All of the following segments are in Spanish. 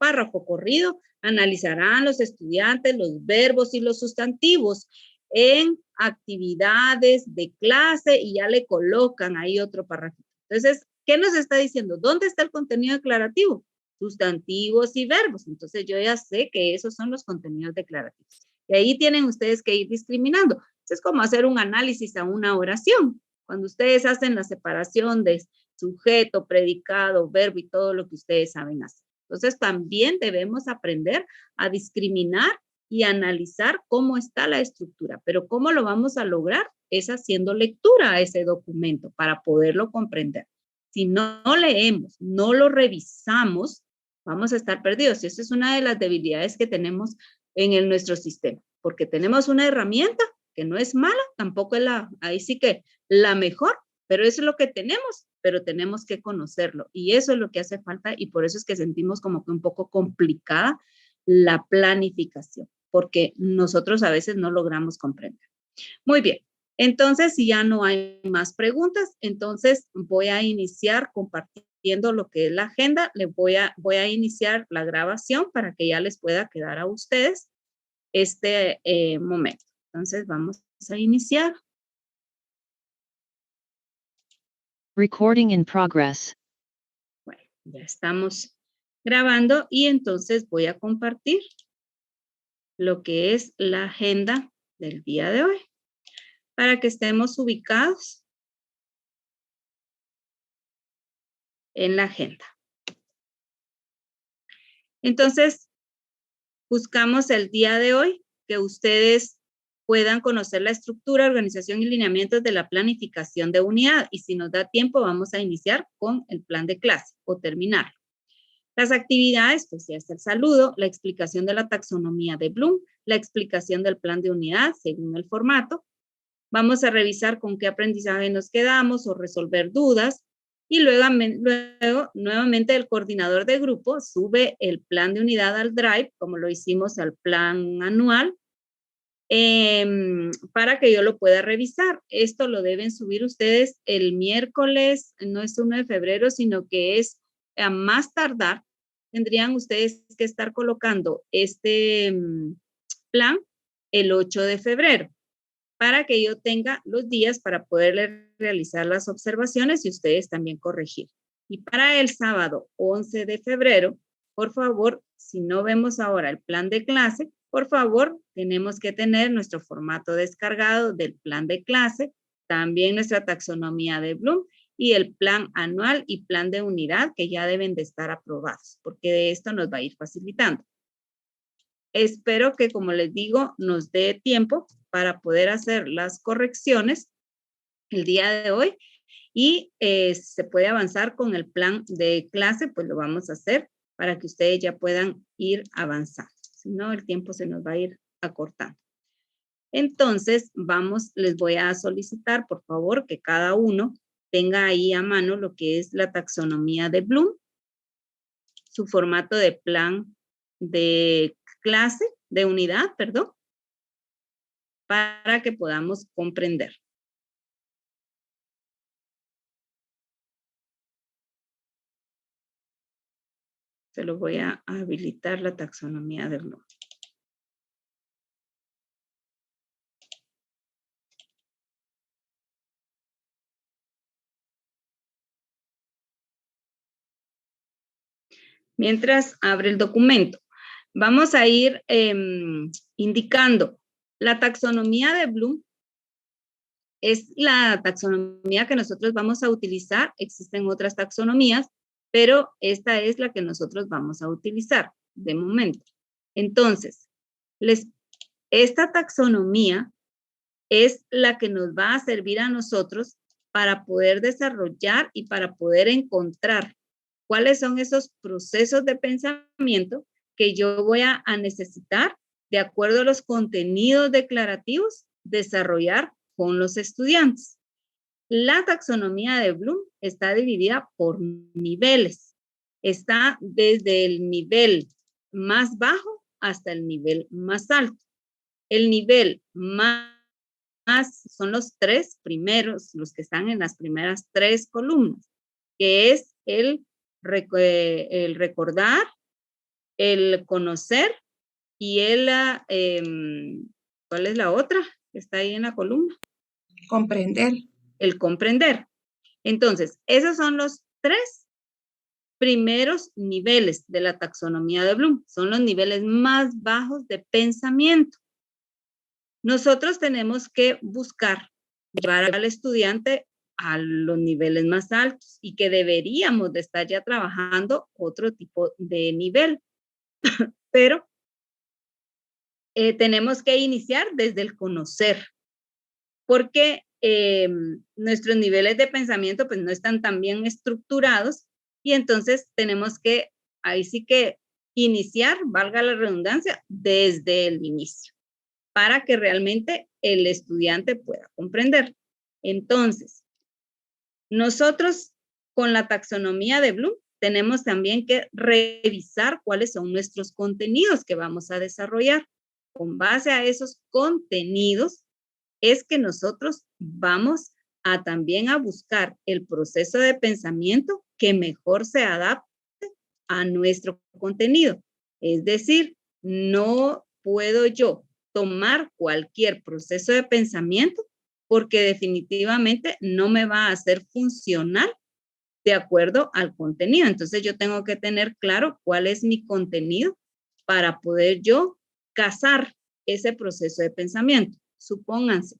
párrafo corrido, analizarán los estudiantes los verbos y los sustantivos en actividades de clase y ya le colocan ahí otro párrafo. Entonces, ¿qué nos está diciendo? ¿Dónde está el contenido declarativo? Sustantivos y verbos. Entonces, yo ya sé que esos son los contenidos declarativos. Y ahí tienen ustedes que ir discriminando. Es como hacer un análisis a una oración. Cuando ustedes hacen la separación de sujeto, predicado, verbo y todo lo que ustedes saben hacer. Entonces, también debemos aprender a discriminar y analizar cómo está la estructura. Pero ¿cómo lo vamos a lograr? Es haciendo lectura a ese documento para poderlo comprender. Si no leemos, no lo revisamos, vamos a estar perdidos. Y esa es una de las debilidades que tenemos en nuestro sistema, porque tenemos una herramienta que no es mala, tampoco es ahí sí que la mejor, pero eso es lo que tenemos, pero tenemos que conocerlo. Y eso es lo que hace falta y por eso es que sentimos como que un poco complicada la planificación, porque nosotros a veces no logramos comprender. Muy bien. Entonces, si ya no hay más preguntas, entonces voy a iniciar compartiendo lo que es la agenda. Voy a iniciar la grabación para que ya les pueda quedar a ustedes este momento. Entonces, vamos a iniciar. Recording in progress. Bueno, ya estamos grabando y entonces voy a compartir lo que es la agenda del día de hoy para que estemos ubicados en la agenda. Entonces, buscamos el día de hoy que ustedes puedan conocer la estructura, organización y lineamientos de la planificación de unidad. Y si nos da tiempo, vamos a iniciar con el plan de clase o terminarlo. Las actividades, pues ya está el saludo, la explicación de la taxonomía de Bloom, la explicación del plan de unidad según el formato. Vamos a revisar con qué aprendizaje nos quedamos o resolver dudas. Y luego, nuevamente, el coordinador de grupo sube el plan de unidad al Drive, como lo hicimos al plan anual, para que yo lo pueda revisar. Esto lo deben subir ustedes el miércoles, no es 1 de febrero, sino que es a más tardar. Tendrían ustedes que estar colocando este plan el 8 de febrero para que yo tenga los días para poderle realizar las observaciones y ustedes también corregir. Y para el sábado 11 de febrero, por favor, si no vemos ahora el plan de clase, por favor, tenemos que tener nuestro formato descargado del plan de clase, también nuestra taxonomía de Bloom y el plan anual y plan de unidad que ya deben de estar aprobados, porque de esto nos va a ir facilitando. Espero que, como les digo, nos dé tiempo para poder hacer las correcciones el día de hoy y se puede avanzar con el plan de clase, pues lo vamos a hacer para que ustedes ya puedan ir avanzando. Si no, el tiempo se nos va a ir acortando. Entonces, les voy a solicitar, por favor, que cada uno tenga ahí a mano lo que es la taxonomía de Bloom, su formato de plan de clase, de unidad, perdón, para que podamos comprender. Se lo voy a habilitar la taxonomía de Bloom. Mientras abre el documento, vamos a ir indicando la taxonomía de Bloom. Es la taxonomía que nosotros vamos a utilizar. Existen otras taxonomías, pero esta es la que nosotros vamos a utilizar de momento. Entonces, esta taxonomía es la que nos va a servir a nosotros para poder desarrollar y para poder encontrar cuáles son esos procesos de pensamiento que yo voy a necesitar de acuerdo a los contenidos declarativos desarrollar con los estudiantes. La taxonomía de Bloom está dividida por niveles. Está desde el nivel más bajo hasta el nivel más alto. El nivel más son los 3 primeros, los que están en las primeras 3 columnas, que es el recordar, el conocer y el, ¿cuál es la otra? Está ahí en la columna. Comprender. El comprender. Entonces, esos son los 3 primeros niveles de la taxonomía de Bloom. Son los niveles más bajos de pensamiento. Nosotros tenemos que buscar llevar al estudiante a los niveles más altos y que deberíamos de estar ya trabajando otro tipo de nivel. Pero tenemos que iniciar desde el conocer, porque nuestros niveles de pensamiento pues no están tan bien estructurados y entonces tenemos que, ahí sí que iniciar, valga la redundancia, desde el inicio, para que realmente el estudiante pueda comprender. Entonces, nosotros con la taxonomía de Bloom tenemos también que revisar cuáles son nuestros contenidos que vamos a desarrollar. Con base a esos contenidos es que nosotros vamos a también a buscar el proceso de pensamiento que mejor se adapte a nuestro contenido. Es decir, no puedo yo tomar cualquier proceso de pensamiento porque definitivamente no me va a hacer funcional de acuerdo al contenido. Entonces yo tengo que tener claro cuál es mi contenido para poder yo casar ese proceso de pensamiento. Supónganse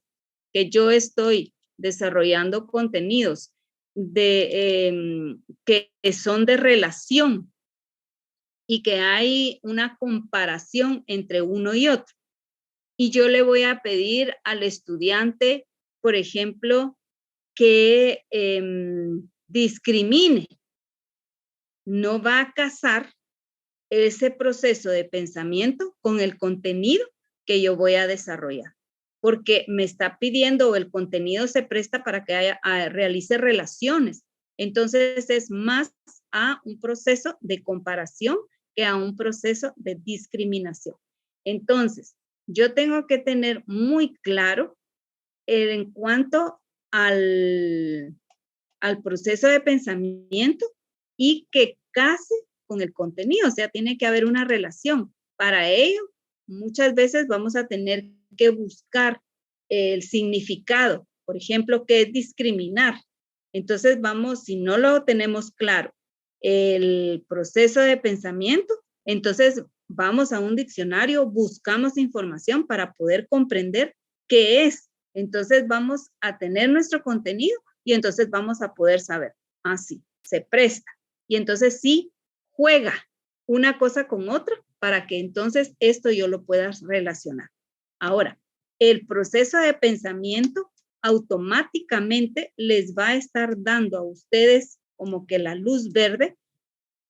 que yo estoy desarrollando contenidos que son de relación y que hay una comparación entre uno y otro. Y yo le voy a pedir al estudiante, por ejemplo, que discrimine. No va a casar ese proceso de pensamiento con el contenido que yo voy a desarrollar, porque me está pidiendo o el contenido se presta para que realice relaciones. Entonces es más a un proceso de comparación que a un proceso de discriminación. Entonces, yo tengo que tener muy claro en cuanto al proceso de pensamiento y que case con el contenido, o sea, tiene que haber una relación. Para ello, muchas veces vamos a tener que buscar el significado, por ejemplo, ¿qué es discriminar? Entonces vamos, si no lo tenemos claro, el proceso de pensamiento, entonces vamos a un diccionario, buscamos información para poder comprender qué es. Entonces vamos a tener nuestro contenido y entonces vamos a poder saber, sí, se presta. Y entonces sí, juega una cosa con otra para que entonces esto yo lo pueda relacionar. Ahora, el proceso de pensamiento automáticamente les va a estar dando a ustedes como que la luz verde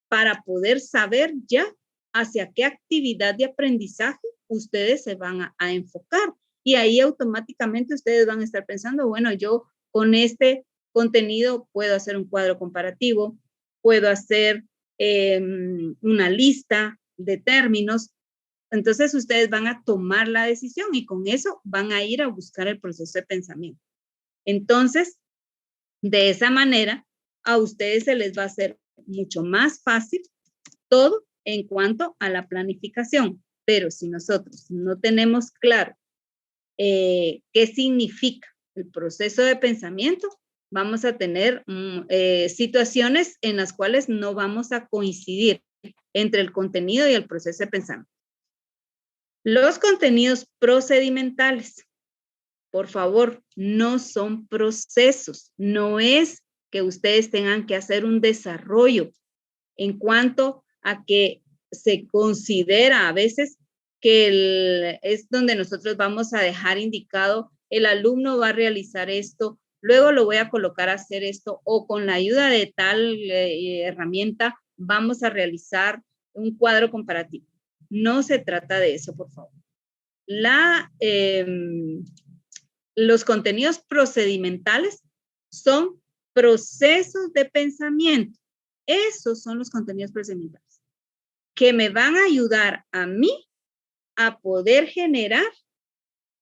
para poder saber ya hacia qué actividad de aprendizaje ustedes se van a enfocar. Y ahí automáticamente ustedes van a estar pensando, bueno, yo con este contenido puedo hacer un cuadro comparativo, puedo hacer una lista de términos. Entonces ustedes van a tomar la decisión y con eso van a ir a buscar el proceso de pensamiento. Entonces, de esa manera, a ustedes se les va a hacer mucho más fácil todo en cuanto a la planificación. Pero si nosotros no tenemos claro qué significa el proceso de pensamiento, vamos a tener situaciones en las cuales no vamos a coincidir entre el contenido y el proceso de pensamiento. Los contenidos procedimentales, por favor, no son procesos, no es que ustedes tengan que hacer un desarrollo en cuanto a que se considera a veces que es donde nosotros vamos a dejar indicado, el alumno va a realizar esto, luego lo voy a colocar a hacer esto, o con la ayuda de tal herramienta vamos a realizar un cuadro comparativo. No se trata de eso, por favor. Los contenidos procedimentales son procesos de pensamiento. Esos son los contenidos procedimentales que me van a ayudar a mí a poder generar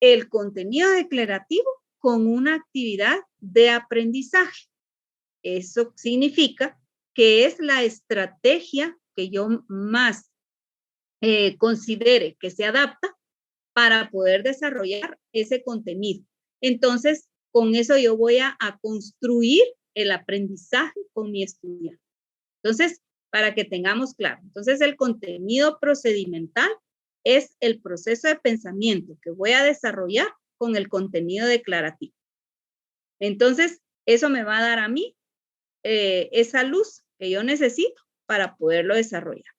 el contenido declarativo con una actividad de aprendizaje. Eso significa que es la estrategia que yo más considere que se adapta para poder desarrollar ese contenido. Entonces, con eso yo voy a construir el aprendizaje con mi estudiante. Entonces, para que tengamos claro, entonces el contenido procedimental es el proceso de pensamiento que voy a desarrollar con el contenido declarativo. Entonces, eso me va a dar a mí esa luz que yo necesito para poderlo desarrollar.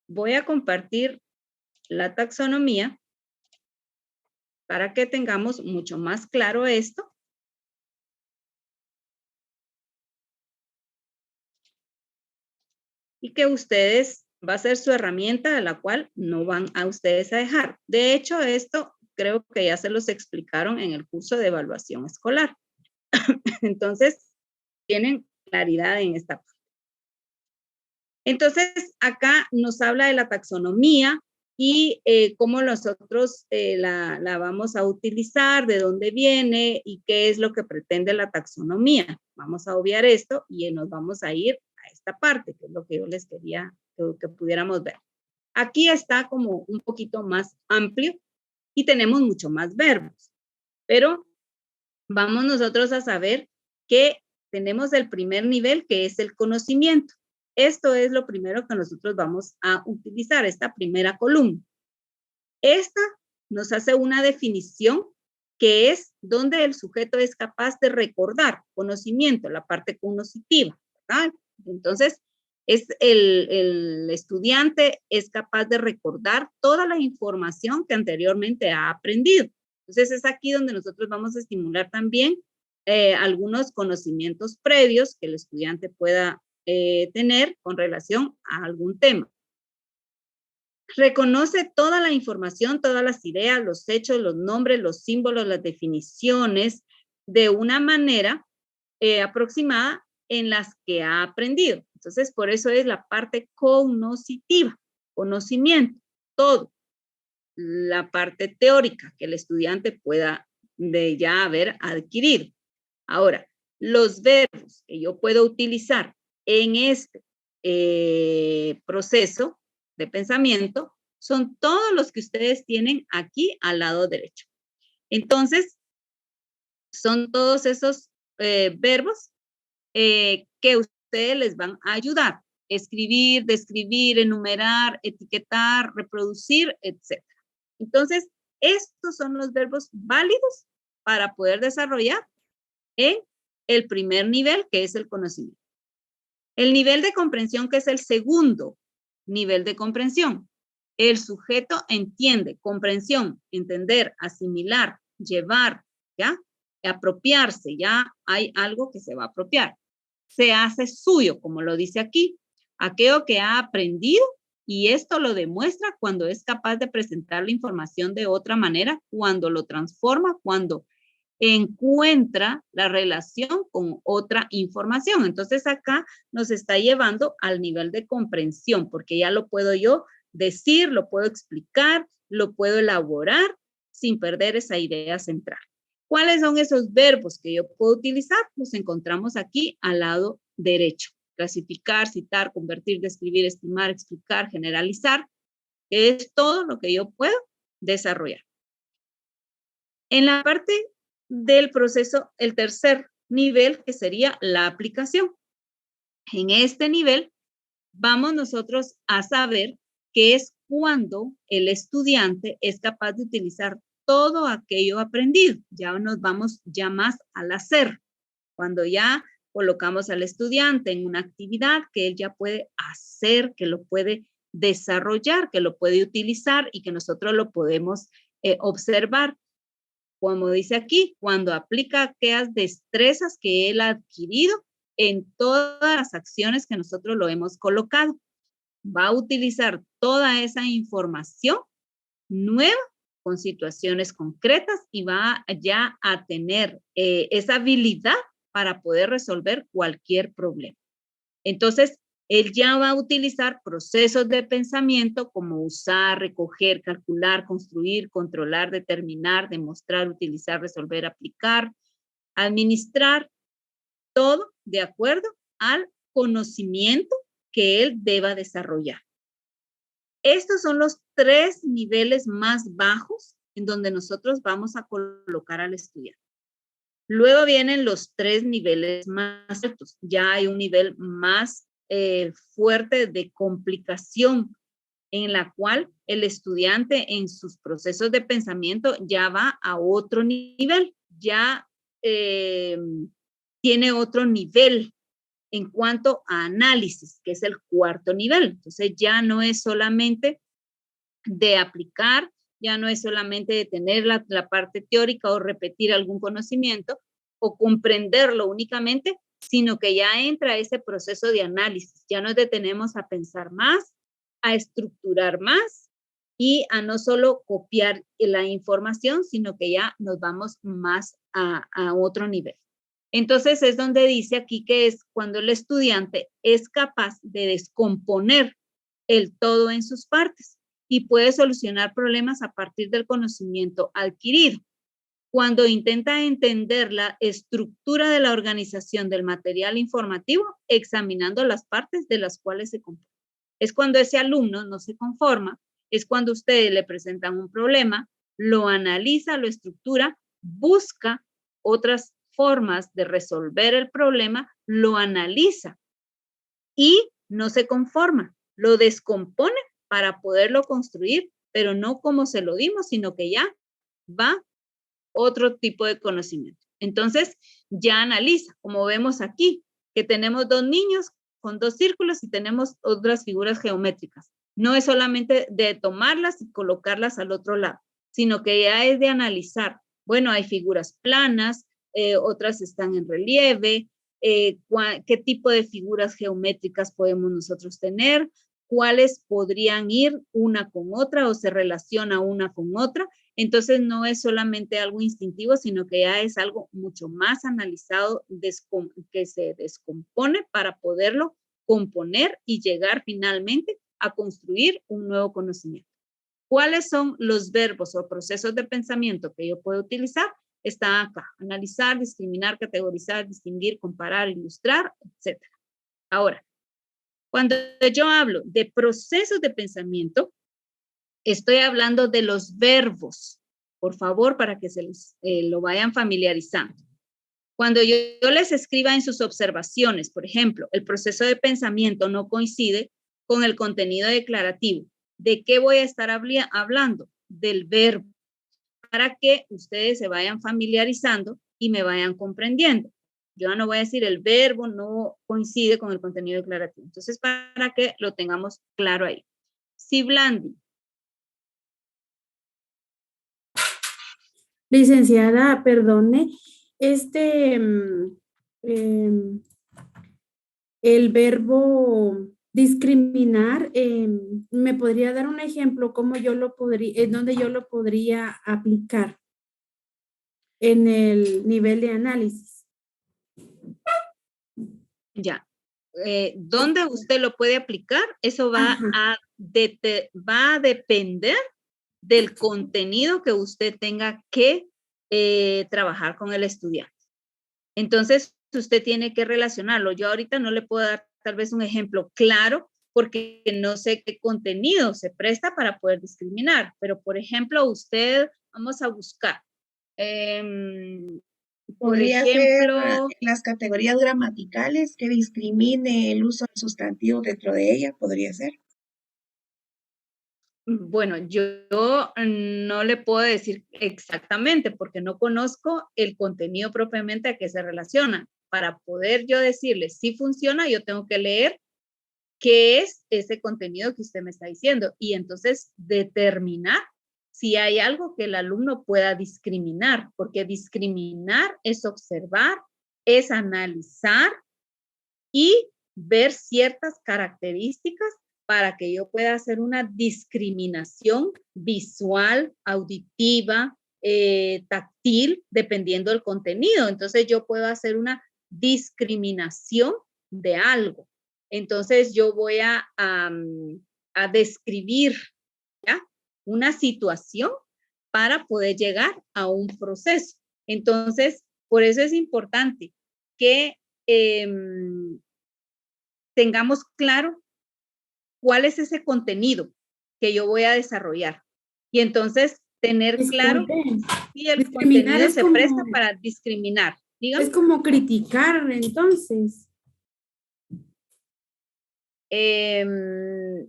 Voy a compartir la taxonomía para que tengamos mucho más claro esto. Y que ustedes, va a ser su herramienta a la cual no van a ustedes a dejar. De hecho, esto creo que ya se los explicaron en el curso de evaluación escolar. Entonces, tienen claridad en esta parte. Entonces, acá nos habla de la taxonomía y cómo nosotros la vamos a utilizar, de dónde viene y qué es lo que pretende la taxonomía. Vamos a obviar esto y nos vamos a ir a esta parte, que es lo que yo les quería que pudiéramos ver. Aquí está como un poquito más amplio y tenemos mucho más verbos, pero vamos nosotros a saber que tenemos el primer nivel, que es el conocimiento. Esto es lo primero que nosotros vamos a utilizar, esta primera columna. Esta nos hace una definición que es donde el sujeto es capaz de recordar conocimiento, la parte cognitiva, ¿verdad? Entonces, el estudiante es capaz de recordar toda la información que anteriormente ha aprendido. Entonces, es aquí donde nosotros vamos a estimular también algunos conocimientos previos que el estudiante pueda tener con relación a algún tema. Reconoce toda la información, todas las ideas, los hechos, los nombres, los símbolos, las definiciones, de una manera aproximada en las que ha aprendido. Entonces, por eso es la parte cognitiva, conocimiento, todo. La parte teórica que el estudiante pueda de ya haber adquirido. Ahora, los verbos que yo puedo utilizar en este proceso de pensamiento son todos los que ustedes tienen aquí al lado derecho. Entonces, son todos esos verbos que ustedes les van a ayudar. Escribir, describir, enumerar, etiquetar, reproducir, etc. Entonces, estos son los verbos válidos para poder desarrollar en el primer nivel, que es el conocimiento. El nivel de comprensión, que es el segundo nivel de comprensión. El sujeto entiende, comprensión, entender, asimilar, llevar, ¿ya? Apropiarse, ya hay algo que se va a apropiar. Se hace suyo, como lo dice aquí, aquello que ha aprendido, y esto lo demuestra cuando es capaz de presentar la información de otra manera, cuando lo transforma, cuando encuentra la relación con otra información. Entonces acá nos está llevando al nivel de comprensión, porque ya lo puedo yo decir, lo puedo explicar, lo puedo elaborar sin perder esa idea central. ¿Cuáles son esos verbos que yo puedo utilizar? Los encontramos aquí al lado derecho. Clasificar, citar, convertir, describir, estimar, explicar, generalizar. Es todo lo que yo puedo desarrollar. En la parte del proceso, el tercer nivel, que sería la aplicación. En este nivel, vamos nosotros a saber que es cuando el estudiante es capaz de utilizar todo aquello aprendido. Ya nos vamos ya más al hacer. Cuando ya colocamos al estudiante en una actividad que él ya puede hacer, que lo puede desarrollar, que lo puede utilizar y que nosotros lo podemos observar. Como dice aquí, cuando aplica aquellas destrezas que él ha adquirido en todas las acciones que nosotros lo hemos colocado. Va a utilizar toda esa información nueva con situaciones concretas y va ya a tener esa habilidad para poder resolver cualquier problema. Entonces, él ya va a utilizar procesos de pensamiento como usar, recoger, calcular, construir, controlar, determinar, demostrar, utilizar, resolver, aplicar, administrar, todo de acuerdo al conocimiento que él deba desarrollar. Estos son los 3 niveles más bajos en donde nosotros vamos a colocar al estudiante. Luego vienen los 3 niveles más altos. Ya hay un nivel más fuerte de complicación en la cual el estudiante en sus procesos de pensamiento ya va a otro nivel, ya tiene otro nivel en cuanto a análisis, que es el 4º nivel. Entonces ya no es solamente de aplicar, ya no es solamente de tener la parte teórica o repetir algún conocimiento o comprenderlo únicamente, sino que ya entra ese proceso de análisis. Ya nos detenemos a pensar más, a estructurar más y a no solo copiar la información, sino que ya nos vamos más a otro nivel. Entonces es donde dice aquí que es cuando el estudiante es capaz de descomponer el todo en sus partes y puede solucionar problemas a partir del conocimiento adquirido. Cuando intenta entender la estructura de la organización del material informativo, examinando las partes de las cuales se compone. Es cuando ese alumno no se conforma, es cuando ustedes le presentan un problema, lo analiza, lo estructura, busca otras formas de resolver el problema, lo analiza y no se conforma, lo descompone para poderlo construir, pero no como se lo dimos, sino que ya va otro tipo de conocimiento. Entonces, ya analiza, como vemos aquí, que tenemos 2 niños con 2 círculos y tenemos otras figuras geométricas. No es solamente de tomarlas y colocarlas al otro lado, sino que ya es de analizar. Bueno, hay figuras planas, otras están en relieve, qué tipo de figuras geométricas podemos nosotros tener, cuáles podrían ir una con otra o se relaciona una con otra. Entonces no es solamente algo instintivo, sino que ya es algo mucho más analizado que se descompone para poderlo componer y llegar finalmente a construir un nuevo conocimiento. ¿Cuáles son los verbos o procesos de pensamiento que yo puedo utilizar? Están acá: analizar, discriminar, categorizar, distinguir, comparar, ilustrar, etc. Ahora, cuando yo hablo de procesos de pensamiento, estoy hablando de los verbos, por favor, para que lo vayan familiarizando. Cuando yo les escriba en sus observaciones, por ejemplo, el proceso de pensamiento no coincide con el contenido declarativo. ¿De qué voy a estar hablando? Del verbo, para que ustedes se vayan familiarizando y me vayan comprendiendo. Yo no voy a decir el verbo no coincide con el contenido declarativo. Entonces, para que lo tengamos claro ahí. Siblandi. Licenciada, perdone, el verbo discriminar, ¿me podría dar un ejemplo cómo yo lo podría, en dónde yo lo podría aplicar en el nivel de análisis? Ya. ¿Dónde usted lo puede aplicar? Eso va a depender del contenido que usted tenga que trabajar con el estudiante. Entonces, usted tiene que relacionarlo. Yo ahorita no le puedo dar tal vez un ejemplo claro porque no sé qué contenido se presta para poder discriminar. Pero, por ejemplo, usted, vamos a buscar. Por Podría ser ejemplo, las categorías gramaticales que discrimine el uso del sustantivo dentro de ella, podría ser. bueno, yo no le puedo decir exactamente porque no conozco el contenido propiamente a qué se relaciona. Para poder yo decirle si funciona, yo tengo que leer qué es ese contenido que usted me está diciendo y entonces determinar si hay algo que el alumno pueda discriminar, porque discriminar es observar, es analizar y ver ciertas características para que yo pueda hacer una discriminación visual, auditiva, táctil, dependiendo del contenido. Entonces yo puedo hacer una discriminación de algo. Entonces yo voy a describir, ¿ya?, una situación para poder llegar a un proceso. Entonces, por eso es importante que tengamos claro cuál es ese contenido que yo voy a desarrollar. Y entonces tener claro Disculpe, si el discriminar contenido es se como, presta para discriminar. Dígame. es como criticar, entonces. Em,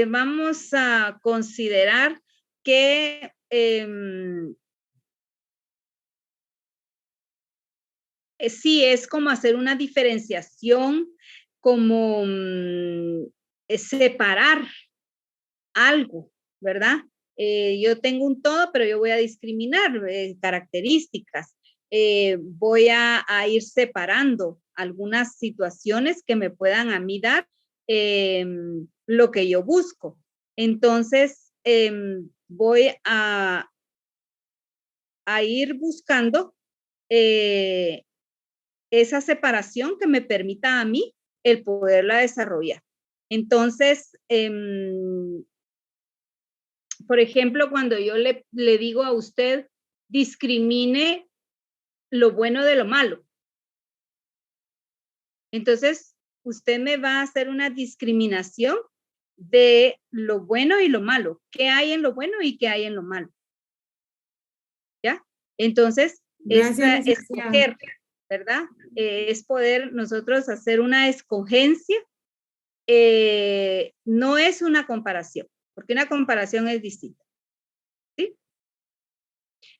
vamos a considerar que sí es como hacer una diferenciación, como separar algo, ¿verdad? Yo tengo un todo, pero yo voy a discriminar características. Voy a ir separando algunas situaciones que me puedan a mí dar lo que yo busco. Entonces, voy a ir buscando esa separación que me permita a mí el poderla desarrollar. Entonces, por ejemplo, cuando yo le digo a usted, discrimine lo bueno de lo malo. Entonces, usted me va a hacer una discriminación de lo bueno y lo malo. ¿Qué hay en lo bueno y qué hay en lo malo? ¿Ya? Entonces, Gracias, licenciada. escoger, ¿verdad? Es poder nosotros hacer una escogencia. No es una comparación, porque una comparación es distinta. ¿Sí?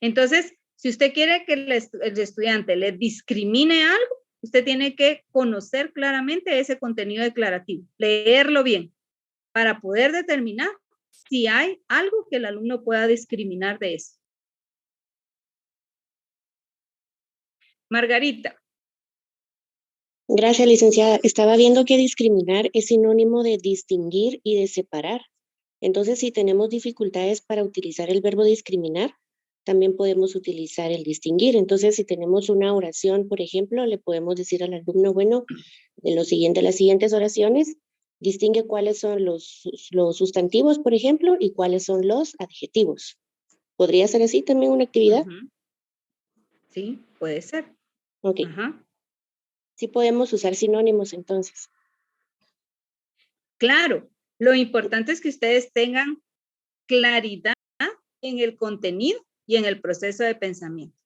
Entonces, si usted quiere que el estudiante le discrimine algo, usted tiene que conocer claramente ese contenido declarativo, leerlo bien, para poder determinar si hay algo que el alumno pueda discriminar de eso. Margarita. Gracias, licenciada. Estaba viendo que discriminar es sinónimo de distinguir y de separar. Entonces, si tenemos dificultades para utilizar el verbo discriminar, también podemos utilizar el distinguir. Entonces, si tenemos una oración, por ejemplo, le podemos decir al alumno, bueno, en las siguientes oraciones, distingue cuáles son los sustantivos, por ejemplo, y cuáles son los adjetivos. ¿Podría ser así también una actividad? Sí, puede ser. Ok. Ajá. Sí podemos usar sinónimos entonces. Claro, lo importante es que ustedes tengan claridad en el contenido y en el proceso de pensamiento.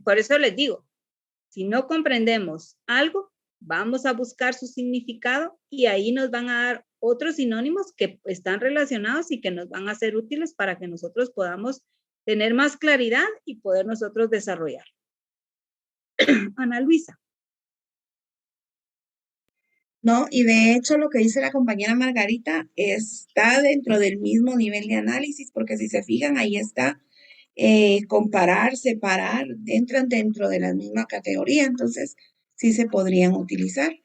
Por eso les digo, si no comprendemos algo, vamos a buscar su significado y ahí nos van a dar otros sinónimos que están relacionados y que nos van a ser útiles para que nosotros podamos tener más claridad y poder nosotros desarrollar. Ana Luisa. No, y de hecho lo que dice la compañera Margarita está dentro del mismo nivel de análisis, porque si se fijan, ahí está comparar, separar, entran dentro de la misma categoría, entonces sí se podrían utilizar.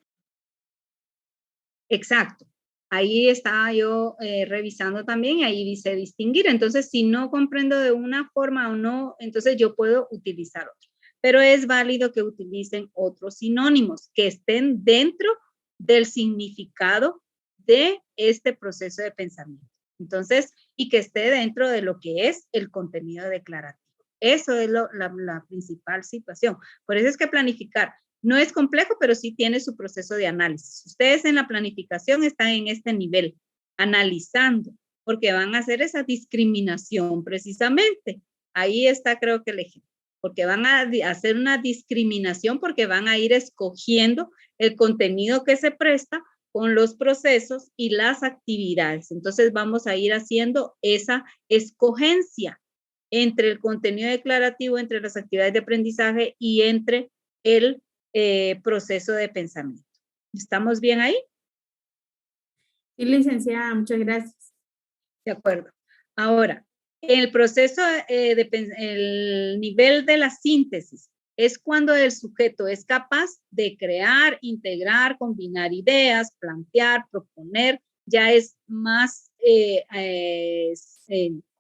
Exacto. Ahí estaba yo revisando también y ahí dice distinguir. Entonces, si no comprendo de una forma o no, entonces yo puedo utilizar otro. Pero es válido que utilicen otros sinónimos que estén dentro del significado de este proceso de pensamiento. Entonces, y que esté dentro de lo que es el contenido declarativo. Eso es la principal situación. Por eso es que planificar no es complejo, pero sí tiene su proceso de análisis. Ustedes en la planificación están en este nivel, analizando, porque van a hacer esa discriminación precisamente. Ahí está, creo que el ejemplo, porque van a hacer una discriminación porque van a ir escogiendo el contenido que se presta con los procesos y las actividades. Entonces vamos a ir haciendo esa escogencia entre el contenido declarativo, entre las actividades de aprendizaje y entre el proceso de pensamiento. ¿Estamos bien ahí? Sí, licenciada, muchas gracias. De acuerdo. Ahora, el proceso, el nivel de la síntesis es cuando el sujeto es capaz de crear, integrar, combinar ideas, plantear, proponer, ya es más,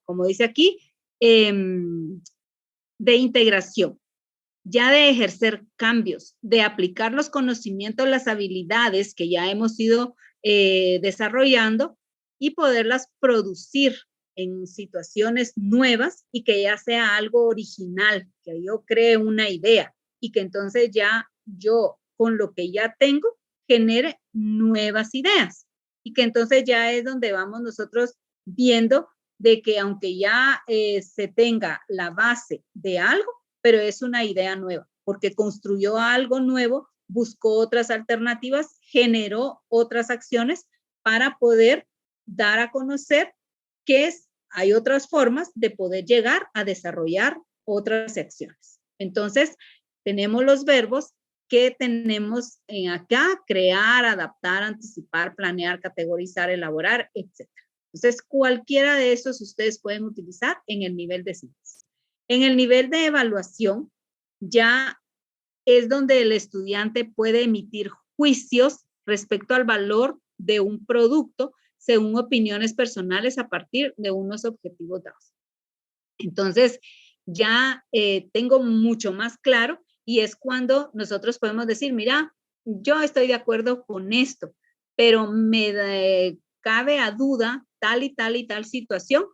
como dice aquí, de integración, ya de ejercer cambios, de aplicar los conocimientos, las habilidades que ya hemos ido desarrollando y poderlas producir en situaciones nuevas y que ya sea algo original, que yo cree una idea y que entonces ya yo con lo que ya tengo genere nuevas ideas. y que entonces ya es donde vamos nosotros viendo de que aunque ya se tenga la base de algo, pero es una idea nueva, porque construyó algo nuevo, buscó otras alternativas, generó otras acciones para poder dar a conocer que hay otras formas de poder llegar a desarrollar otras acciones. Entonces, tenemos los verbos que tenemos acá: crear, adaptar, anticipar, planear, categorizar, elaborar, etc. Entonces, cualquiera de esos ustedes pueden utilizar en el nivel de síntesis. En el nivel de evaluación, ya es donde el estudiante puede emitir juicios respecto al valor de un producto según opiniones personales a partir de unos objetivos dados. Entonces, ya tengo mucho más claro, y es cuando nosotros podemos decir, mira, yo estoy de acuerdo con esto, pero me cabe a duda tal y tal y tal situación,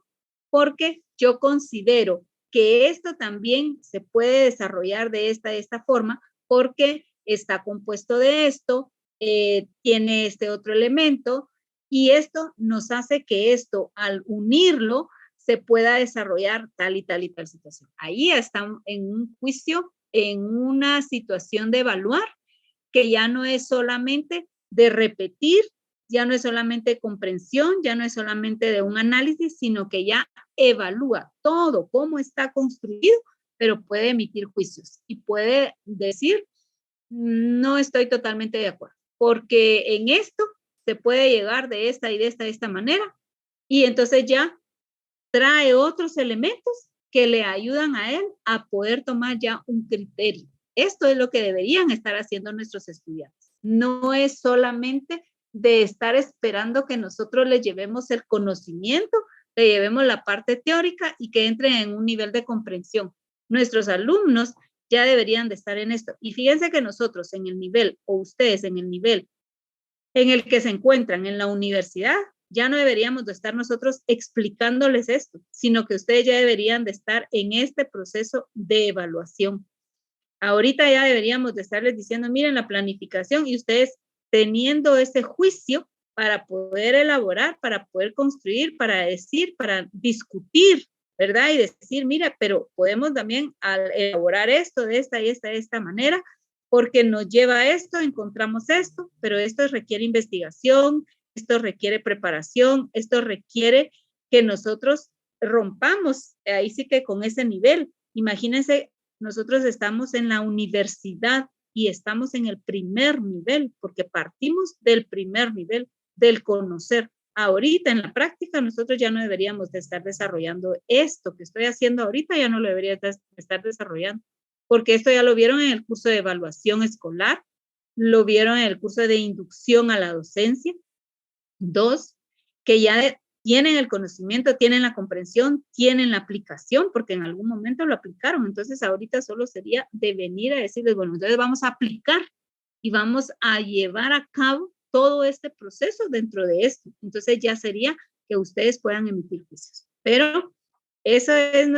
porque yo considero que esto también se puede desarrollar de esta forma, porque está compuesto de esto, tiene este otro elemento, y esto nos hace que esto, al unirlo, se pueda desarrollar tal y tal y tal situación. Ahí están en un juicio, en una situación de evaluar, que ya no es solamente de repetir, ya no es solamente comprensión, ya no es solamente de un análisis, sino que ya evalúa todo, cómo está construido, pero puede emitir juicios y puede decir, no estoy totalmente de acuerdo, porque en esto se puede llegar de esta y de esta manera, y entonces ya trae otros elementos que le ayudan a él a poder tomar ya un criterio. Esto es lo que deberían estar haciendo nuestros estudiantes. No es solamente de estar esperando que nosotros les llevemos el conocimiento, le llevemos la parte teórica y que entren en un nivel de comprensión. Nuestros alumnos ya deberían de estar en esto. Y fíjense que nosotros en el nivel, o ustedes en el nivel en el que se encuentran en la universidad, ya no deberíamos de estar nosotros explicándoles esto, sino que ustedes ya deberían de estar en este proceso de evaluación. Ahorita ya deberíamos de estarles diciendo, miren la planificación, y ustedes teniendo ese juicio para poder elaborar, para poder construir, para decir, para discutir, ¿verdad? Y decir, mira, pero podemos también elaborar esto de esta y esta manera, porque nos lleva a esto, encontramos esto, pero esto requiere investigación, esto requiere preparación, esto requiere que nosotros rompamos, ahí sí que con ese nivel. Imagínense, nosotros estamos en la universidad y estamos en el primer nivel, porque partimos del primer nivel, del conocer. Ahorita en la práctica nosotros ya no deberíamos de estar desarrollando esto que estoy haciendo ahorita, ya no lo debería de estar desarrollando, porque esto ya lo vieron en el curso de evaluación escolar, lo vieron en el curso de inducción a la docencia. 2, que ya tienen el conocimiento, tienen la comprensión, tienen la aplicación, porque en algún momento lo aplicaron. Entonces, ahorita solo sería de venir a decirles, bueno, entonces vamos a aplicar y vamos a llevar a cabo todo este proceso dentro de esto. Entonces, ya sería que ustedes puedan emitir juicios. Pero eso es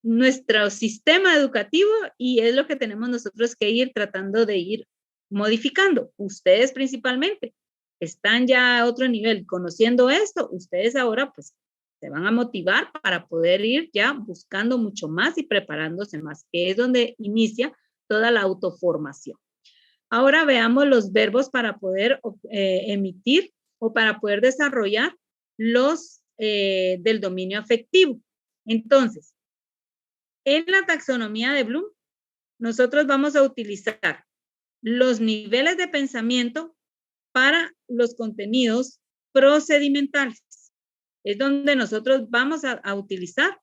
nuestro sistema educativo y es lo que tenemos nosotros que ir tratando de ir modificando. Ustedes principalmente están ya a otro nivel conociendo esto, ustedes ahora pues se van a motivar para poder ir ya buscando mucho más y preparándose más, que es donde inicia toda la autoformación. Ahora veamos los verbos para poder emitir o para poder desarrollar los del dominio afectivo. Entonces, en la taxonomía de Bloom, nosotros vamos a utilizar los niveles de pensamiento para los contenidos procedimentales. Es donde nosotros vamos a utilizar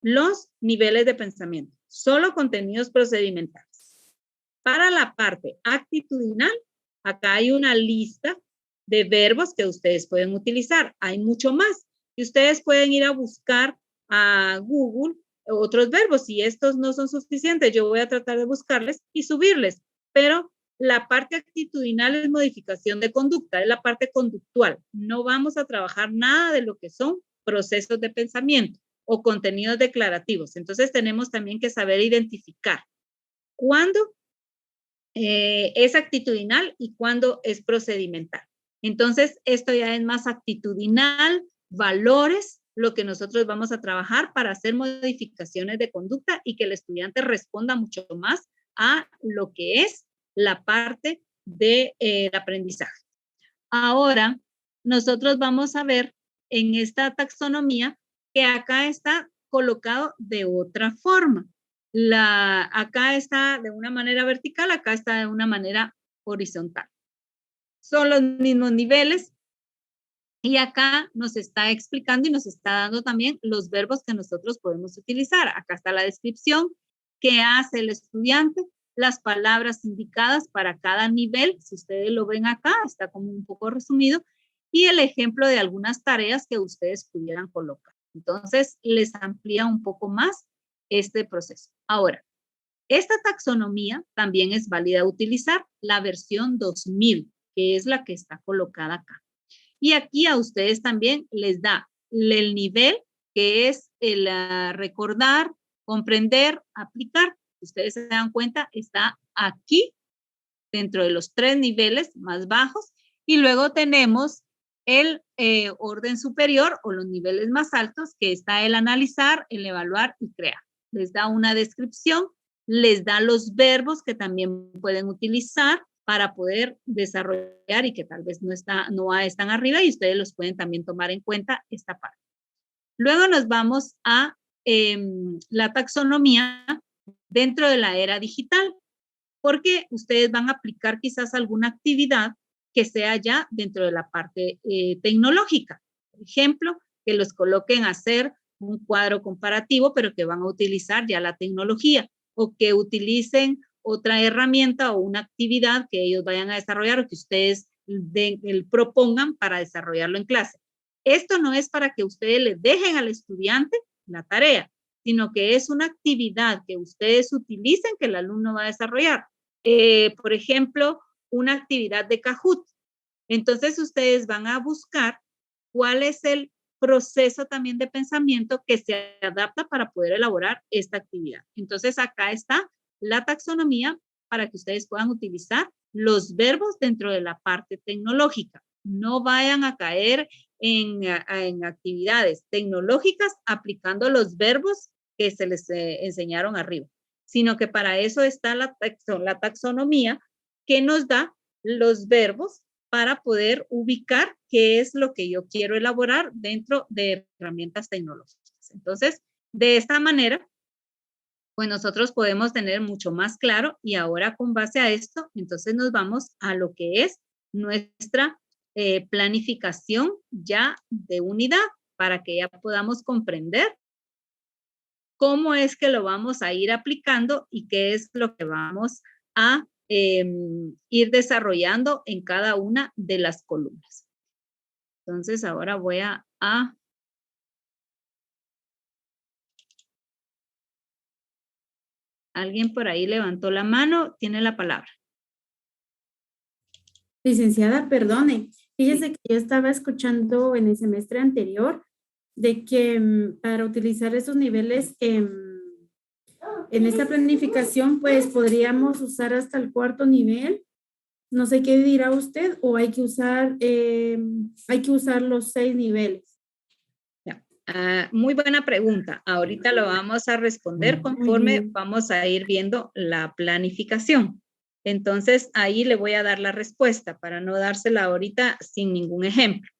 los niveles de pensamiento, solo contenidos procedimentales. Para la parte actitudinal, acá hay una lista de verbos que ustedes pueden utilizar. Hay mucho más. Y ustedes pueden ir a buscar a Google otros verbos. Si estos no son suficientes, yo voy a tratar de buscarles y subirles. Pero la parte actitudinal es modificación de conducta, es la parte conductual. No vamos a trabajar nada de lo que son procesos de pensamiento o contenidos declarativos. Entonces tenemos también que saber identificar cuándo es actitudinal y cuándo es procedimental. Entonces, esto ya es más actitudinal, valores, lo que nosotros vamos a trabajar para hacer modificaciones de conducta y que el estudiante responda mucho más a lo que es la parte del aprendizaje. Ahora, nosotros vamos a ver en esta taxonomía que acá está colocado de otra forma. Acá está de una manera vertical, acá está de una manera horizontal. Son los mismos niveles y acá nos está explicando y nos está dando también los verbos que nosotros podemos utilizar. Acá está la descripción, qué hace el estudiante, las palabras indicadas para cada nivel. Si ustedes lo ven acá, está como un poco resumido. Y el ejemplo de algunas tareas que ustedes pudieran colocar. Entonces, les amplía un poco más este proceso. Ahora, esta taxonomía también es válida utilizar la versión 2000, que es la que está colocada acá. Y aquí a ustedes también les da el nivel, que es el recordar, comprender, aplicar. Ustedes se dan cuenta, está aquí dentro de los 3 niveles más bajos. Y luego tenemos el orden superior o los niveles más altos, que está el analizar, el evaluar y crear. Les da una descripción, les da los verbos que también pueden utilizar para poder desarrollar y que tal vez no están arriba y ustedes los pueden también tomar en cuenta esta parte. Luego nos vamos a la taxonomía dentro de la era digital, porque ustedes van a aplicar quizás alguna actividad que sea ya dentro de la parte tecnológica. Por ejemplo, que los coloquen a hacer un cuadro comparativo, pero que van a utilizar ya la tecnología, o que utilicen otra herramienta o una actividad que ellos vayan a desarrollar o que ustedes propongan para desarrollarlo en clase. Esto no es para que ustedes le dejen al estudiante la tarea, sino que es una actividad que ustedes utilicen que el alumno va a desarrollar. Por ejemplo, una actividad de Kahoot. Entonces, ustedes van a buscar cuál es el proceso también de pensamiento que se adapta para poder elaborar esta actividad. Entonces, acá está la taxonomía para que ustedes puedan utilizar los verbos dentro de la parte tecnológica. No vayan a caer en actividades tecnológicas aplicando los verbos que se les enseñaron arriba, sino que para eso está la taxonomía que nos da los verbos para poder ubicar qué es lo que yo quiero elaborar dentro de herramientas tecnológicas. Entonces, de esta manera, pues nosotros podemos tener mucho más claro y ahora con base a esto, entonces nos vamos a lo que es nuestra planificación ya de unidad para que ya podamos comprender cómo es que lo vamos a ir aplicando y qué es lo que vamos a ir desarrollando en cada una de las columnas. Entonces, ahora voy a alguien por ahí levantó la mano, tiene la palabra. Licenciada, perdone. Fíjese que yo estaba escuchando en el semestre anterior de que para utilizar esos niveles en esta planificación, pues podríamos usar hasta el 4º nivel. No sé qué dirá usted, o hay que usar los 6 niveles. Muy buena pregunta. Ahorita lo vamos a responder conforme vamos a ir viendo la planificación. Entonces, ahí le voy a dar la respuesta para no dársela ahorita sin ningún ejemplo.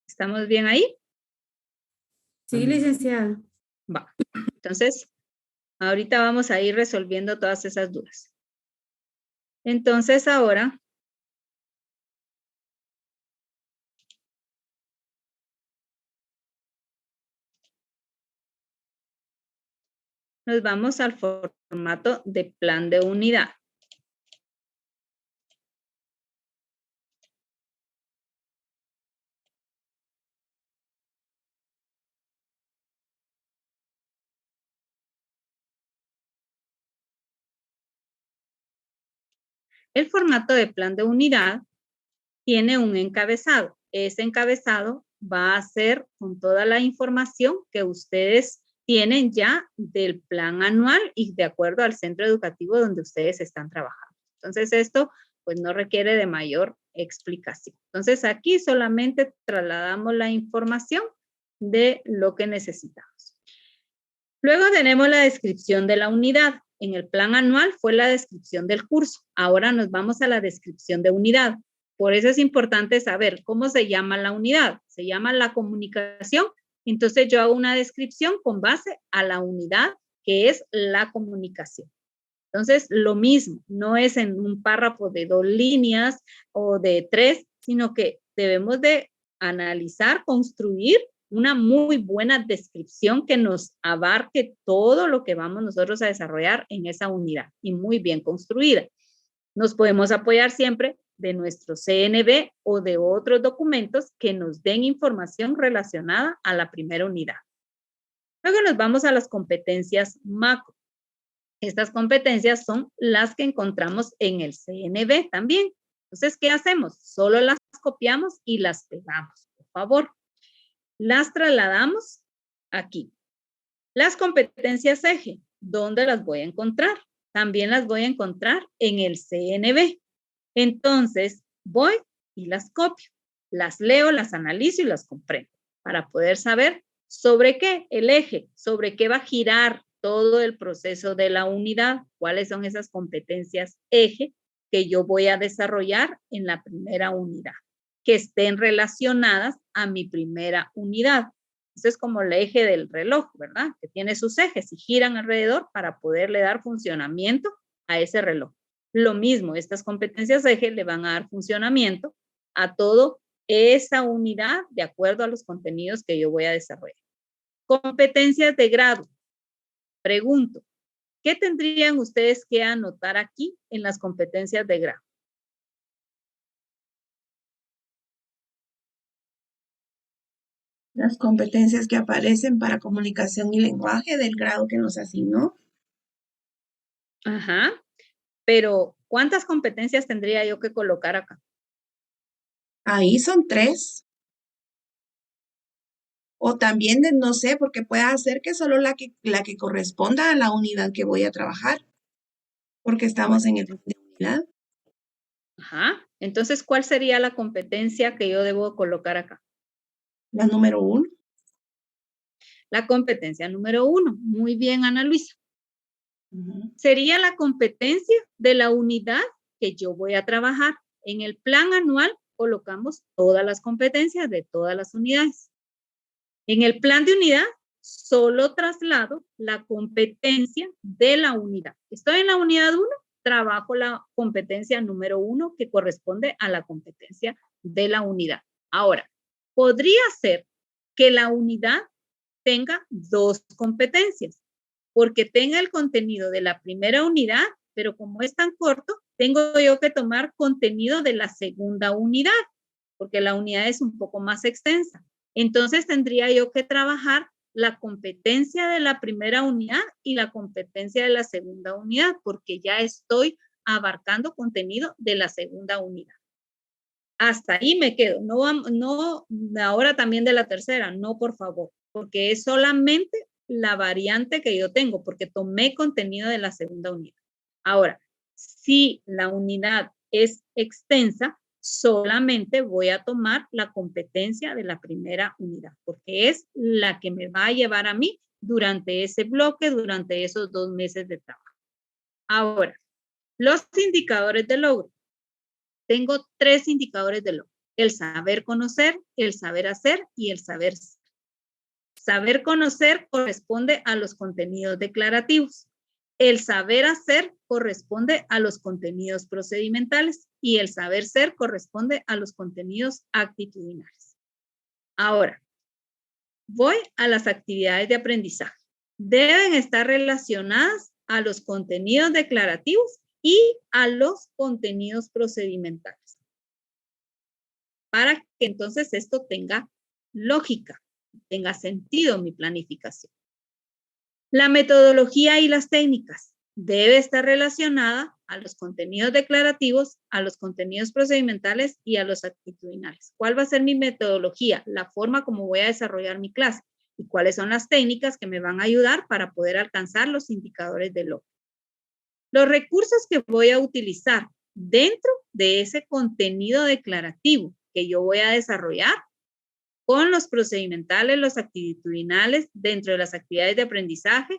¿Estamos bien ahí? Sí, licenciada. Va. Entonces, ahorita vamos a ir resolviendo todas esas dudas. Entonces, ahora nos vamos al formato de plan de unidad. El formato de plan de unidad tiene un encabezado. Ese encabezado va a ser con toda la información que ustedes tienen ya del plan anual y de acuerdo al centro educativo donde ustedes están trabajando. Entonces, esto pues no requiere de mayor explicación. Entonces, aquí solamente trasladamos la información de lo que necesitamos. Luego tenemos la descripción de la unidad. En el plan anual fue la descripción del curso. Ahora nos vamos a la descripción de unidad. Por eso es importante saber cómo se llama la unidad. Se llama la comunicación. Entonces yo hago una descripción con base a la unidad que es la comunicación. Entonces lo mismo, no es en un párrafo de 2 líneas o de 3, sino que debemos de analizar, construir una muy buena descripción que nos abarque todo lo que vamos nosotros a desarrollar en esa unidad y muy bien construida. Nos podemos apoyar siempre de nuestro CNB o de otros documentos que nos den información relacionada a la primera unidad. Luego nos vamos a las competencias macro. Estas competencias son las que encontramos en el CNB también. Entonces, ¿qué hacemos? Solo las copiamos y las pegamos, por favor. Las trasladamos aquí. Las competencias eje, ¿dónde las voy a encontrar? También las voy a encontrar en el CNB. Entonces, voy y las copio. Las leo, las analizo y las comprendo para poder saber sobre qué el eje, sobre qué va a girar todo el proceso de la unidad, cuáles son esas competencias eje que yo voy a desarrollar en la primera unidad, que estén relacionadas a mi primera unidad. Eso es como el eje del reloj, ¿verdad? Que tiene sus ejes y giran alrededor para poderle dar funcionamiento a ese reloj. Lo mismo, estas competencias eje le van a dar funcionamiento a todo esa unidad de acuerdo a los contenidos que yo voy a desarrollar. Competencias de grado. Pregunto, ¿qué tendrían ustedes que anotar aquí en las competencias de grado? Las competencias que aparecen para comunicación y lenguaje del grado que nos asignó. Ajá, pero ¿cuántas competencias tendría yo que colocar acá? Ahí son 3. O también, no sé, porque puede hacer que solo la que corresponda a la unidad que voy a trabajar. Porque estamos en el plan de unidad. Ajá, entonces, ¿cuál sería la competencia que yo debo colocar acá? La número 1. La competencia número 1. Muy bien, Ana Luisa. Sería la competencia de la unidad que yo voy a trabajar. En el plan anual colocamos todas las competencias de todas las unidades. En el plan de unidad solo traslado la competencia de la unidad. Estoy en la unidad 1, trabajo la competencia número 1 que corresponde a la competencia de la unidad. Ahora, podría ser que la unidad tenga 2 competencias, porque tenga el contenido de la primera unidad, pero como es tan corto, tengo yo que tomar contenido de la segunda unidad, porque la unidad es un poco más extensa. Entonces tendría yo que trabajar la competencia de la primera unidad y la competencia de la segunda unidad, porque ya estoy abarcando contenido de la segunda unidad. Hasta ahí me quedo. No, ahora también de la tercera, no, por favor, porque es solamente la variante que yo tengo, porque tomé contenido de la segunda unidad. Ahora, si la unidad es extensa, solamente voy a tomar la competencia de la primera unidad, porque es la que me va a llevar a mí durante ese bloque, durante esos 2 meses de trabajo. Ahora, los indicadores de logro. Tengo 3 indicadores de logro: el saber conocer, el saber hacer y el saber ser. Saber conocer corresponde a los contenidos declarativos. El saber hacer corresponde a los contenidos procedimentales y el saber ser corresponde a los contenidos actitudinales. Ahora, voy a las actividades de aprendizaje. Deben estar relacionadas a los contenidos declarativos y a los contenidos procedimentales, para que entonces esto tenga lógica, tenga sentido mi planificación. La metodología y las técnicas debe estar relacionada a los contenidos declarativos, a los contenidos procedimentales y a los actitudinales. ¿Cuál va a ser mi metodología? La forma como voy a desarrollar mi clase. y cuáles son las técnicas que me van a ayudar para poder alcanzar los indicadores de logro. Los recursos que voy a utilizar dentro de ese contenido declarativo que yo voy a desarrollar con los procedimentales, los actitudinales, dentro de las actividades de aprendizaje,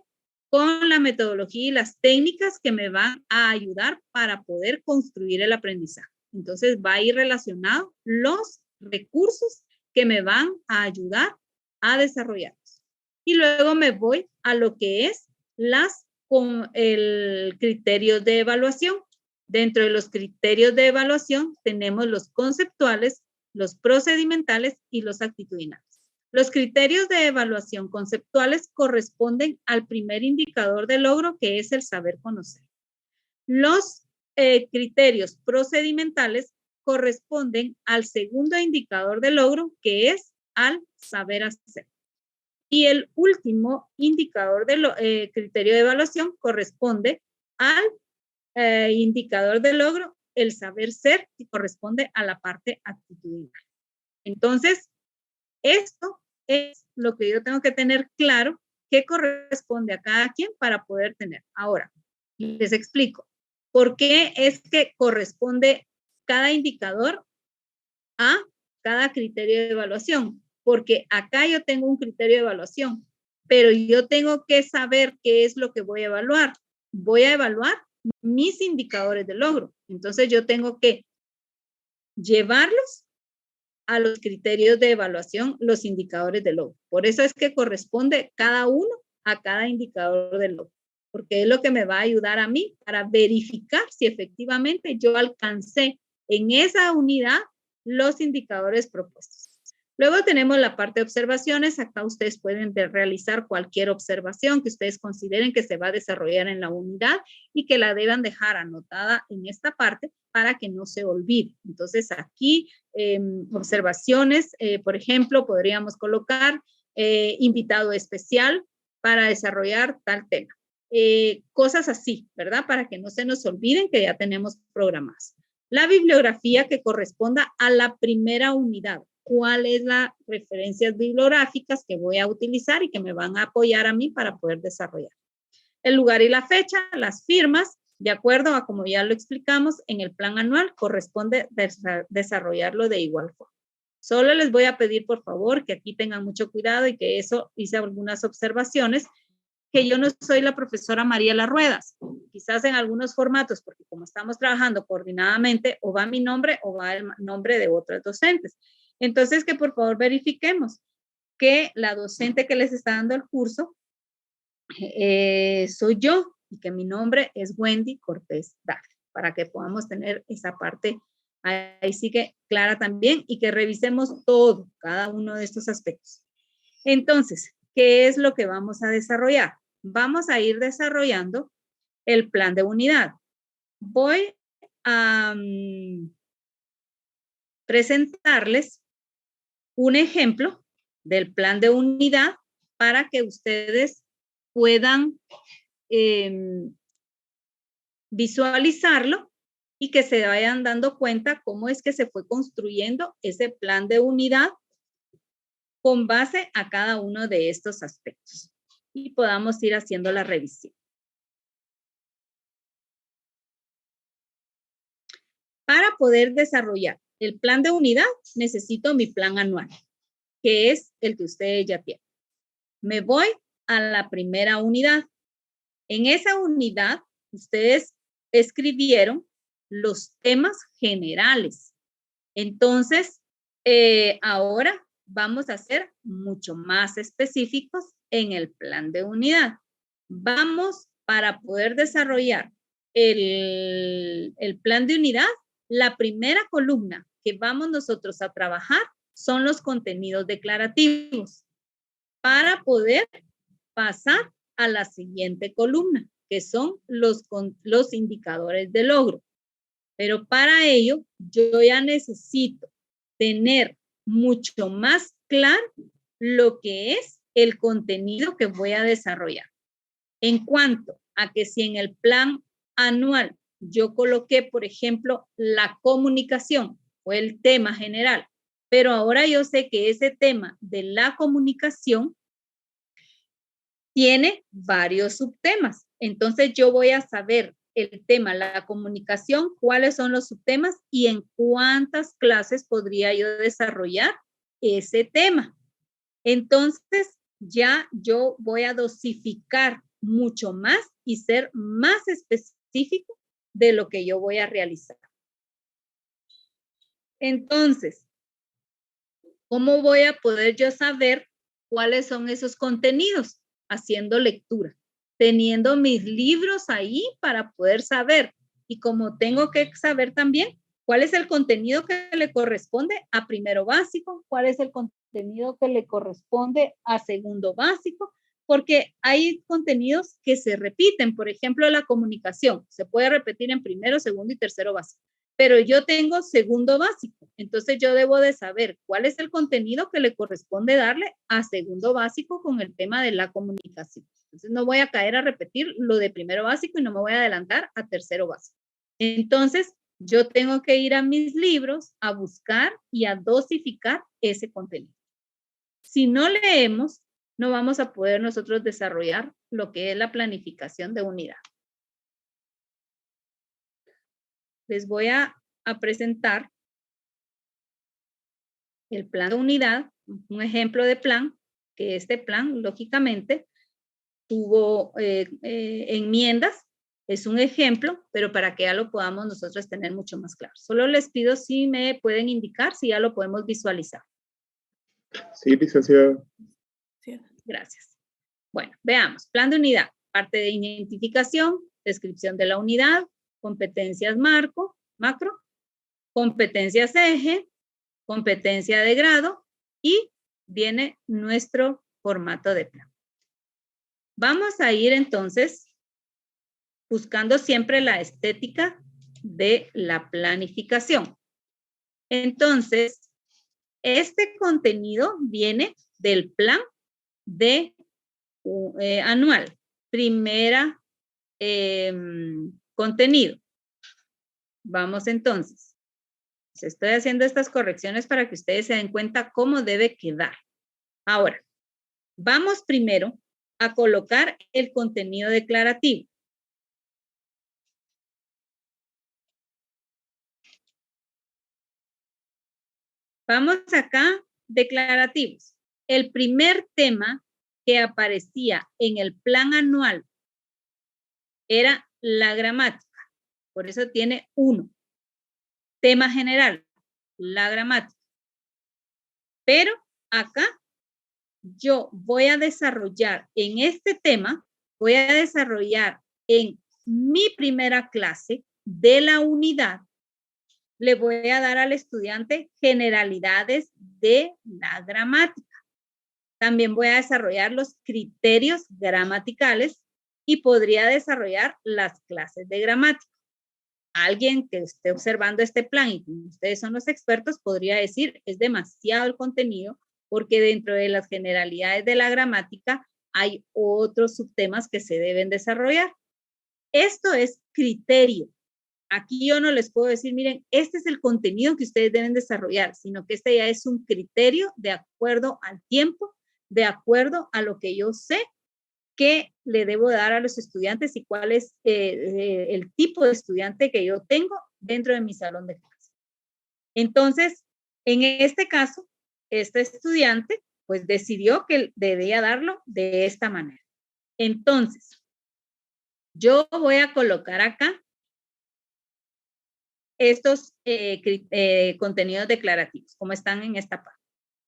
con la metodología y las técnicas que me van a ayudar para poder construir el aprendizaje. Entonces va a ir relacionado los recursos que me van a ayudar a desarrollarlos. Y luego me voy a lo que es el criterio de evaluación. Dentro de los criterios de evaluación tenemos los conceptuales, los procedimentales y los actitudinales. Los criterios de evaluación conceptuales corresponden al primer indicador de logro, que es el saber conocer. Los criterios procedimentales corresponden al segundo indicador de logro, que es al saber hacer. Y el último indicador de criterio de evaluación corresponde al indicador de logro, el saber ser, que corresponde a la parte actitudinal. Entonces, esto es lo que yo tengo que tener claro que corresponde a cada quien para poder tener. Ahora, les explico. ¿Por qué es que corresponde cada indicador a cada criterio de evaluación? Porque acá yo tengo un criterio de evaluación, pero yo tengo que saber qué es lo que voy a evaluar. Voy a evaluar mis indicadores de logro. Entonces yo tengo que llevarlos a los criterios de evaluación, los indicadores de logro. Por eso es que corresponde cada uno a cada indicador de logro, porque es lo que me va a ayudar a mí para verificar si efectivamente yo alcancé en esa unidad los indicadores propuestos. Luego tenemos la parte de observaciones. Acá ustedes pueden realizar cualquier observación que ustedes consideren que se va a desarrollar en la unidad y que la deban dejar anotada en esta parte para que no se olvide. Entonces aquí observaciones, por ejemplo, podríamos colocar invitado especial para desarrollar tal tema. Cosas así, ¿verdad? Para que no se nos olviden que ya tenemos programadas. La bibliografía que corresponda a la primera unidad. ¿Cuál es las referencias bibliográficas que voy a utilizar y que me van a apoyar a mí para poder desarrollar? El lugar y la fecha, las firmas, de acuerdo a como ya lo explicamos, en el plan anual corresponde desarrollarlo de igual forma. Solo les voy a pedir, por favor, que aquí tengan mucho cuidado y que eso hice algunas observaciones, que yo no soy la profesora Mariela Ruedas. Quizás en algunos formatos, porque como estamos trabajando coordinadamente, o va mi nombre o va el nombre de otros docentes. Entonces, que por favor verifiquemos que la docente que les está dando el curso soy yo y que mi nombre es Wendy Cortés Dávila, para que podamos tener esa parte ahí sí que clara también y que revisemos todo, cada uno de estos aspectos. Entonces, ¿qué es lo que vamos a desarrollar? Vamos a ir desarrollando el plan de unidad. Voy a presentarles un ejemplo del plan de unidad para que ustedes puedan visualizarlo y que se vayan dando cuenta cómo es que se fue construyendo ese plan de unidad con base a cada uno de estos aspectos y podamos ir haciendo la revisión. Para poder desarrollar el plan de unidad, necesito mi plan anual, que es el que ustedes ya tienen. Me voy a la primera unidad. En esa unidad, ustedes escribieron los temas generales. Entonces, ahora vamos a ser mucho más específicos en el plan de unidad. Vamos, para poder desarrollar el plan de unidad, la primera columna que vamos nosotros a trabajar son los contenidos declarativos para poder pasar a la siguiente columna, que son los indicadores de logro. Pero para ello, yo ya necesito tener mucho más claro lo que es el contenido que voy a desarrollar. En cuanto a que si en el plan anual yo coloqué, por ejemplo, la comunicación o el tema general, pero ahora yo sé que ese tema de la comunicación tiene varios subtemas. Entonces yo voy a saber el tema, la comunicación, cuáles son los subtemas y en cuántas clases podría yo desarrollar ese tema. Entonces ya yo voy a dosificar mucho más y ser más específico de lo que yo voy a realizar. Entonces, ¿cómo voy a poder yo saber cuáles son esos contenidos? Haciendo lectura, teniendo mis libros ahí para poder saber. Y como tengo que saber también cuál es el contenido que le corresponde a primero básico, cuál es el contenido que le corresponde a segundo básico, porque hay contenidos que se repiten. Por ejemplo, la comunicación se puede repetir en primero, segundo y tercero básico. Pero yo tengo segundo básico, entonces yo debo de saber cuál es el contenido que le corresponde darle a segundo básico con el tema de la comunicación. Entonces no voy a caer a repetir lo de primero básico y no me voy a adelantar a tercero básico. Entonces yo tengo que ir a mis libros a buscar y a dosificar ese contenido. Si no leemos, no vamos a poder nosotros desarrollar lo que es la planificación de unidad. Les voy a presentar el plan de unidad, un ejemplo de plan, que este plan, lógicamente, tuvo enmiendas, es un ejemplo, pero para que ya lo podamos nosotros tener mucho más claro. Solo les pido si me pueden indicar si ya lo podemos visualizar. Sí, licenciada. Gracias. Bueno, veamos. Plan de unidad. Parte de identificación, descripción de la unidad, competencias macro, competencias eje, competencia de grado y viene nuestro formato de plan. Vamos a ir entonces buscando siempre la estética de la planificación. Entonces, este contenido viene del plan de anual. Primera contenido. Vamos entonces. Estoy haciendo estas correcciones para que ustedes se den cuenta cómo debe quedar. Ahora, vamos primero a colocar el contenido declarativo. Vamos acá, declarativos. El primer tema que aparecía en el plan anual era la gramática. Por eso tiene 1. Tema general, la gramática. Pero acá yo voy a desarrollar en este tema, voy a desarrollar en mi primera clase de la unidad, le voy a dar al estudiante generalidades de la gramática. También voy a desarrollar los criterios gramaticales y podría desarrollar las clases de gramática. Alguien que esté observando este plan y ustedes son los expertos podría decir es demasiado el contenido porque dentro de las generalidades de la gramática hay otros subtemas que se deben desarrollar. Esto es criterio. Aquí yo no les puedo decir, miren, este es el contenido que ustedes deben desarrollar, sino que este ya es un criterio de acuerdo al tiempo, de acuerdo a lo que yo sé que le debo dar a los estudiantes y cuál es el tipo de estudiante que yo tengo dentro de mi salón de clase. Entonces, en este caso, este estudiante pues decidió que debía darlo de esta manera. Entonces, yo voy a colocar acá estos contenidos declarativos, como están en esta parte.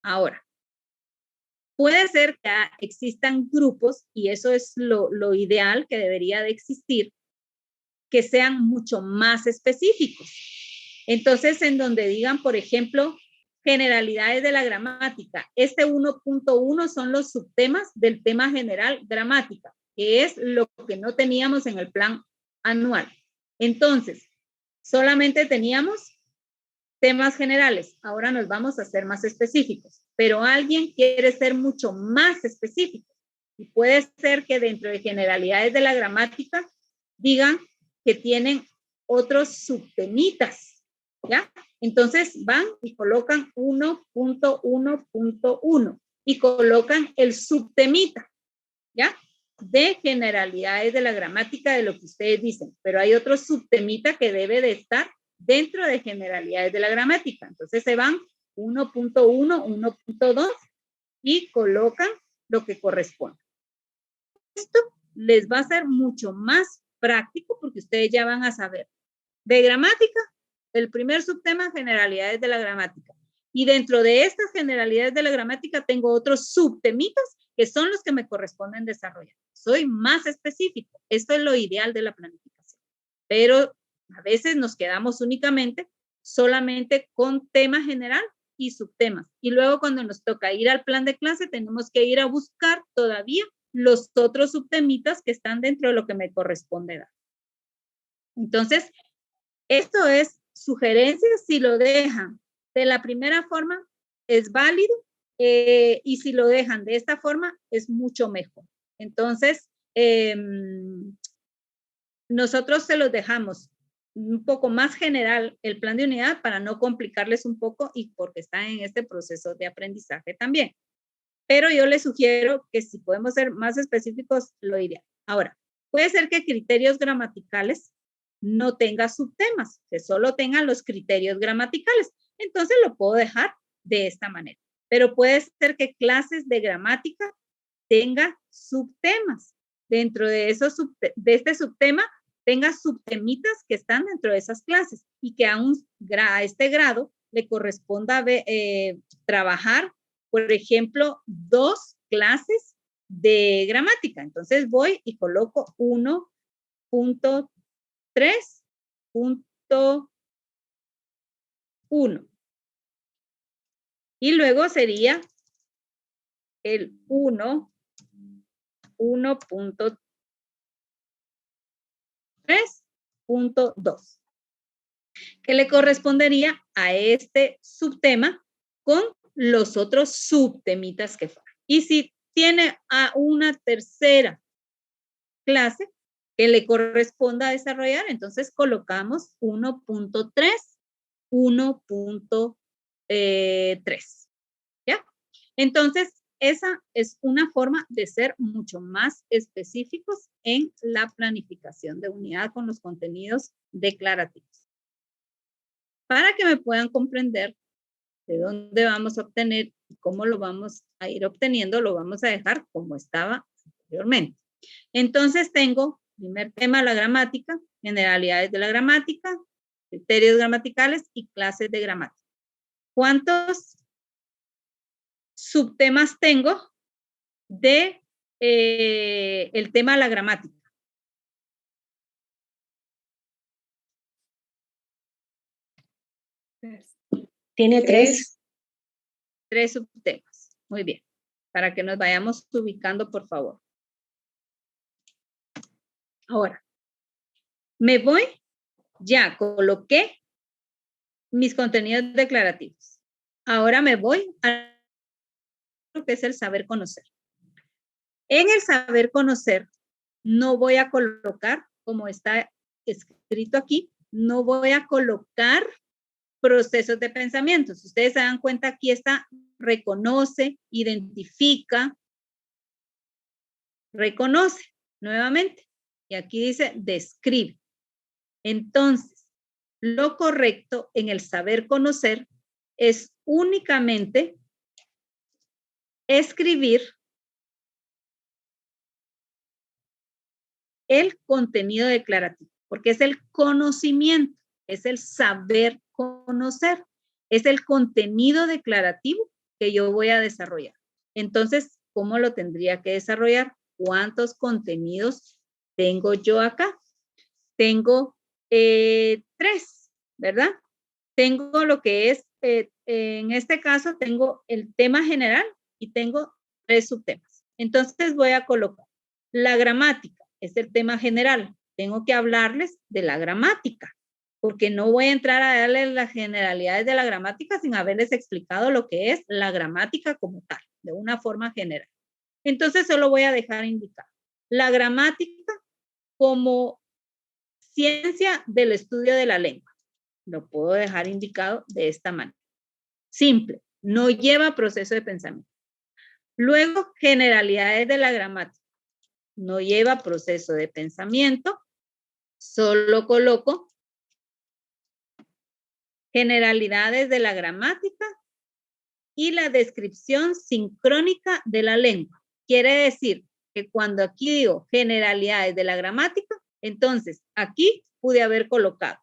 Ahora, puede ser que existan grupos, y eso es lo ideal que debería de existir, que sean mucho más específicos. Entonces, en donde digan, por ejemplo, generalidades de la gramática. Este 1.1 son los subtemas del tema general gramática, que es lo que no teníamos en el plan anual. Entonces, solamente teníamos temas generales. Ahora nos vamos a ser más específicos, pero alguien quiere ser mucho más específico. Y puede ser que dentro de generalidades de la gramática digan que tienen otros subtemitas, ¿ya? Entonces van y colocan 1.1.1 y colocan el subtemita, ¿ya? de generalidades de la gramática de lo que ustedes dicen, pero hay otro subtemita que debe de estar dentro de generalidades de la gramática. Entonces se van 1.1, 1.2 y colocan lo que corresponde. Esto les va a ser mucho más práctico porque ustedes ya van a saber de gramática, el primer subtema, generalidades de la gramática. Y dentro de estas generalidades de la gramática tengo otros subtemitas que son los que me corresponden desarrollar. Soy más específico. Esto es lo ideal de la planificación. Pero a veces nos quedamos únicamente solamente con tema general y subtemas. Y luego cuando nos toca ir al plan de clase, tenemos que ir a buscar todavía los otros subtemitas que están dentro de lo que me corresponde dar. Entonces, esto es sugerencia. Si lo dejan de la primera forma, es válido. Y si lo dejan de esta forma, es mucho mejor. Entonces, nosotros se los dejamos un poco más general el plan de unidad para no complicarles un poco y porque están en este proceso de aprendizaje también. Pero yo les sugiero que si podemos ser más específicos, lo ideal. Ahora, puede ser que criterios gramaticales no tenga subtemas, que solo tengan los criterios gramaticales. Entonces lo puedo dejar de esta manera. Pero puede ser que clases de gramática tenga subtemas. Dentro de este subtema tenga subtemitas que están dentro de esas clases y que a este grado le corresponda trabajar, por ejemplo, 2 clases de gramática. Entonces voy y coloco 1.3.1. Y luego sería el 1.3.2, que le correspondería a este subtema con los otros subtemitas que fueron. Y si tiene a una tercera clase que le corresponda desarrollar, entonces colocamos 1.3, 1.3. ¿Ya? Entonces, esa es una forma de ser mucho más específicos en la planificación de unidad con los contenidos declarativos. Para que me puedan comprender de dónde vamos a obtener y cómo lo vamos a ir obteniendo, lo vamos a dejar como estaba anteriormente. Entonces tengo primer tema, la gramática, generalidades de la gramática, criterios gramaticales y clases de gramática. ¿Cuántos subtemas tengo de el tema de la gramática? Tiene 3. 3 subtemas. Muy bien. Para que nos vayamos ubicando, por favor. Ahora, me voy, ya coloqué mis contenidos declarativos. Ahora me voy a lo que es el saber conocer. En el saber conocer, no voy a colocar, como está escrito aquí, no voy a colocar procesos de pensamiento. Si ustedes se dan cuenta, aquí está, reconoce, identifica, reconoce nuevamente. Y aquí dice, describe. Entonces, lo correcto en el saber conocer es únicamente escribir el contenido declarativo, porque es el conocimiento, es el saber conocer, es el contenido declarativo que yo voy a desarrollar. Entonces, ¿cómo lo tendría que desarrollar? ¿Cuántos contenidos tengo yo acá? Tengo 3, ¿verdad? Tengo lo que es, en este caso, tengo el tema general y tengo 3 subtemas. Entonces voy a colocar la gramática, es el tema general. Tengo que hablarles de la gramática, porque no voy a entrar a darles las generalidades de la gramática sin haberles explicado lo que es la gramática como tal, de una forma general. Entonces solo voy a dejar indicado la gramática como ciencia del estudio de la lengua. Lo puedo dejar indicado de esta manera. Simple, no lleva proceso de pensamiento. Luego, generalidades de la gramática. no lleva proceso de pensamiento, solo coloco generalidades de la gramática y la descripción sincrónica de la lengua. Quiere decir que cuando aquí digo generalidades de la gramática, entonces aquí pude haber colocado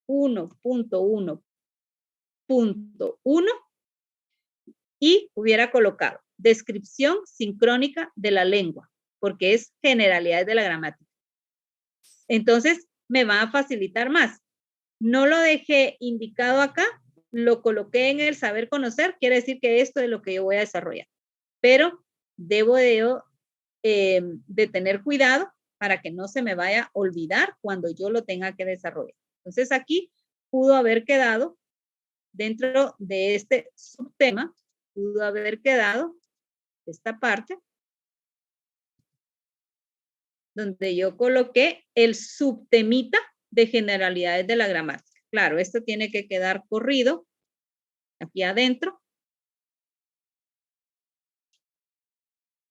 1.1.1 y hubiera colocado descripción sincrónica de la lengua, porque es generalidades de la gramática. Entonces, me va a facilitar más. No lo dejé indicado acá, lo coloqué en el saber conocer, quiere decir que esto es lo que yo voy a desarrollar. Pero debo de tener cuidado para que no se me vaya a olvidar cuando yo lo tenga que desarrollar. Entonces, aquí pudo haber quedado dentro de este subtema, pudo haber quedado esta parte donde yo coloqué el subtemita de generalidades de la gramática. Claro, esto tiene que quedar corrido aquí adentro,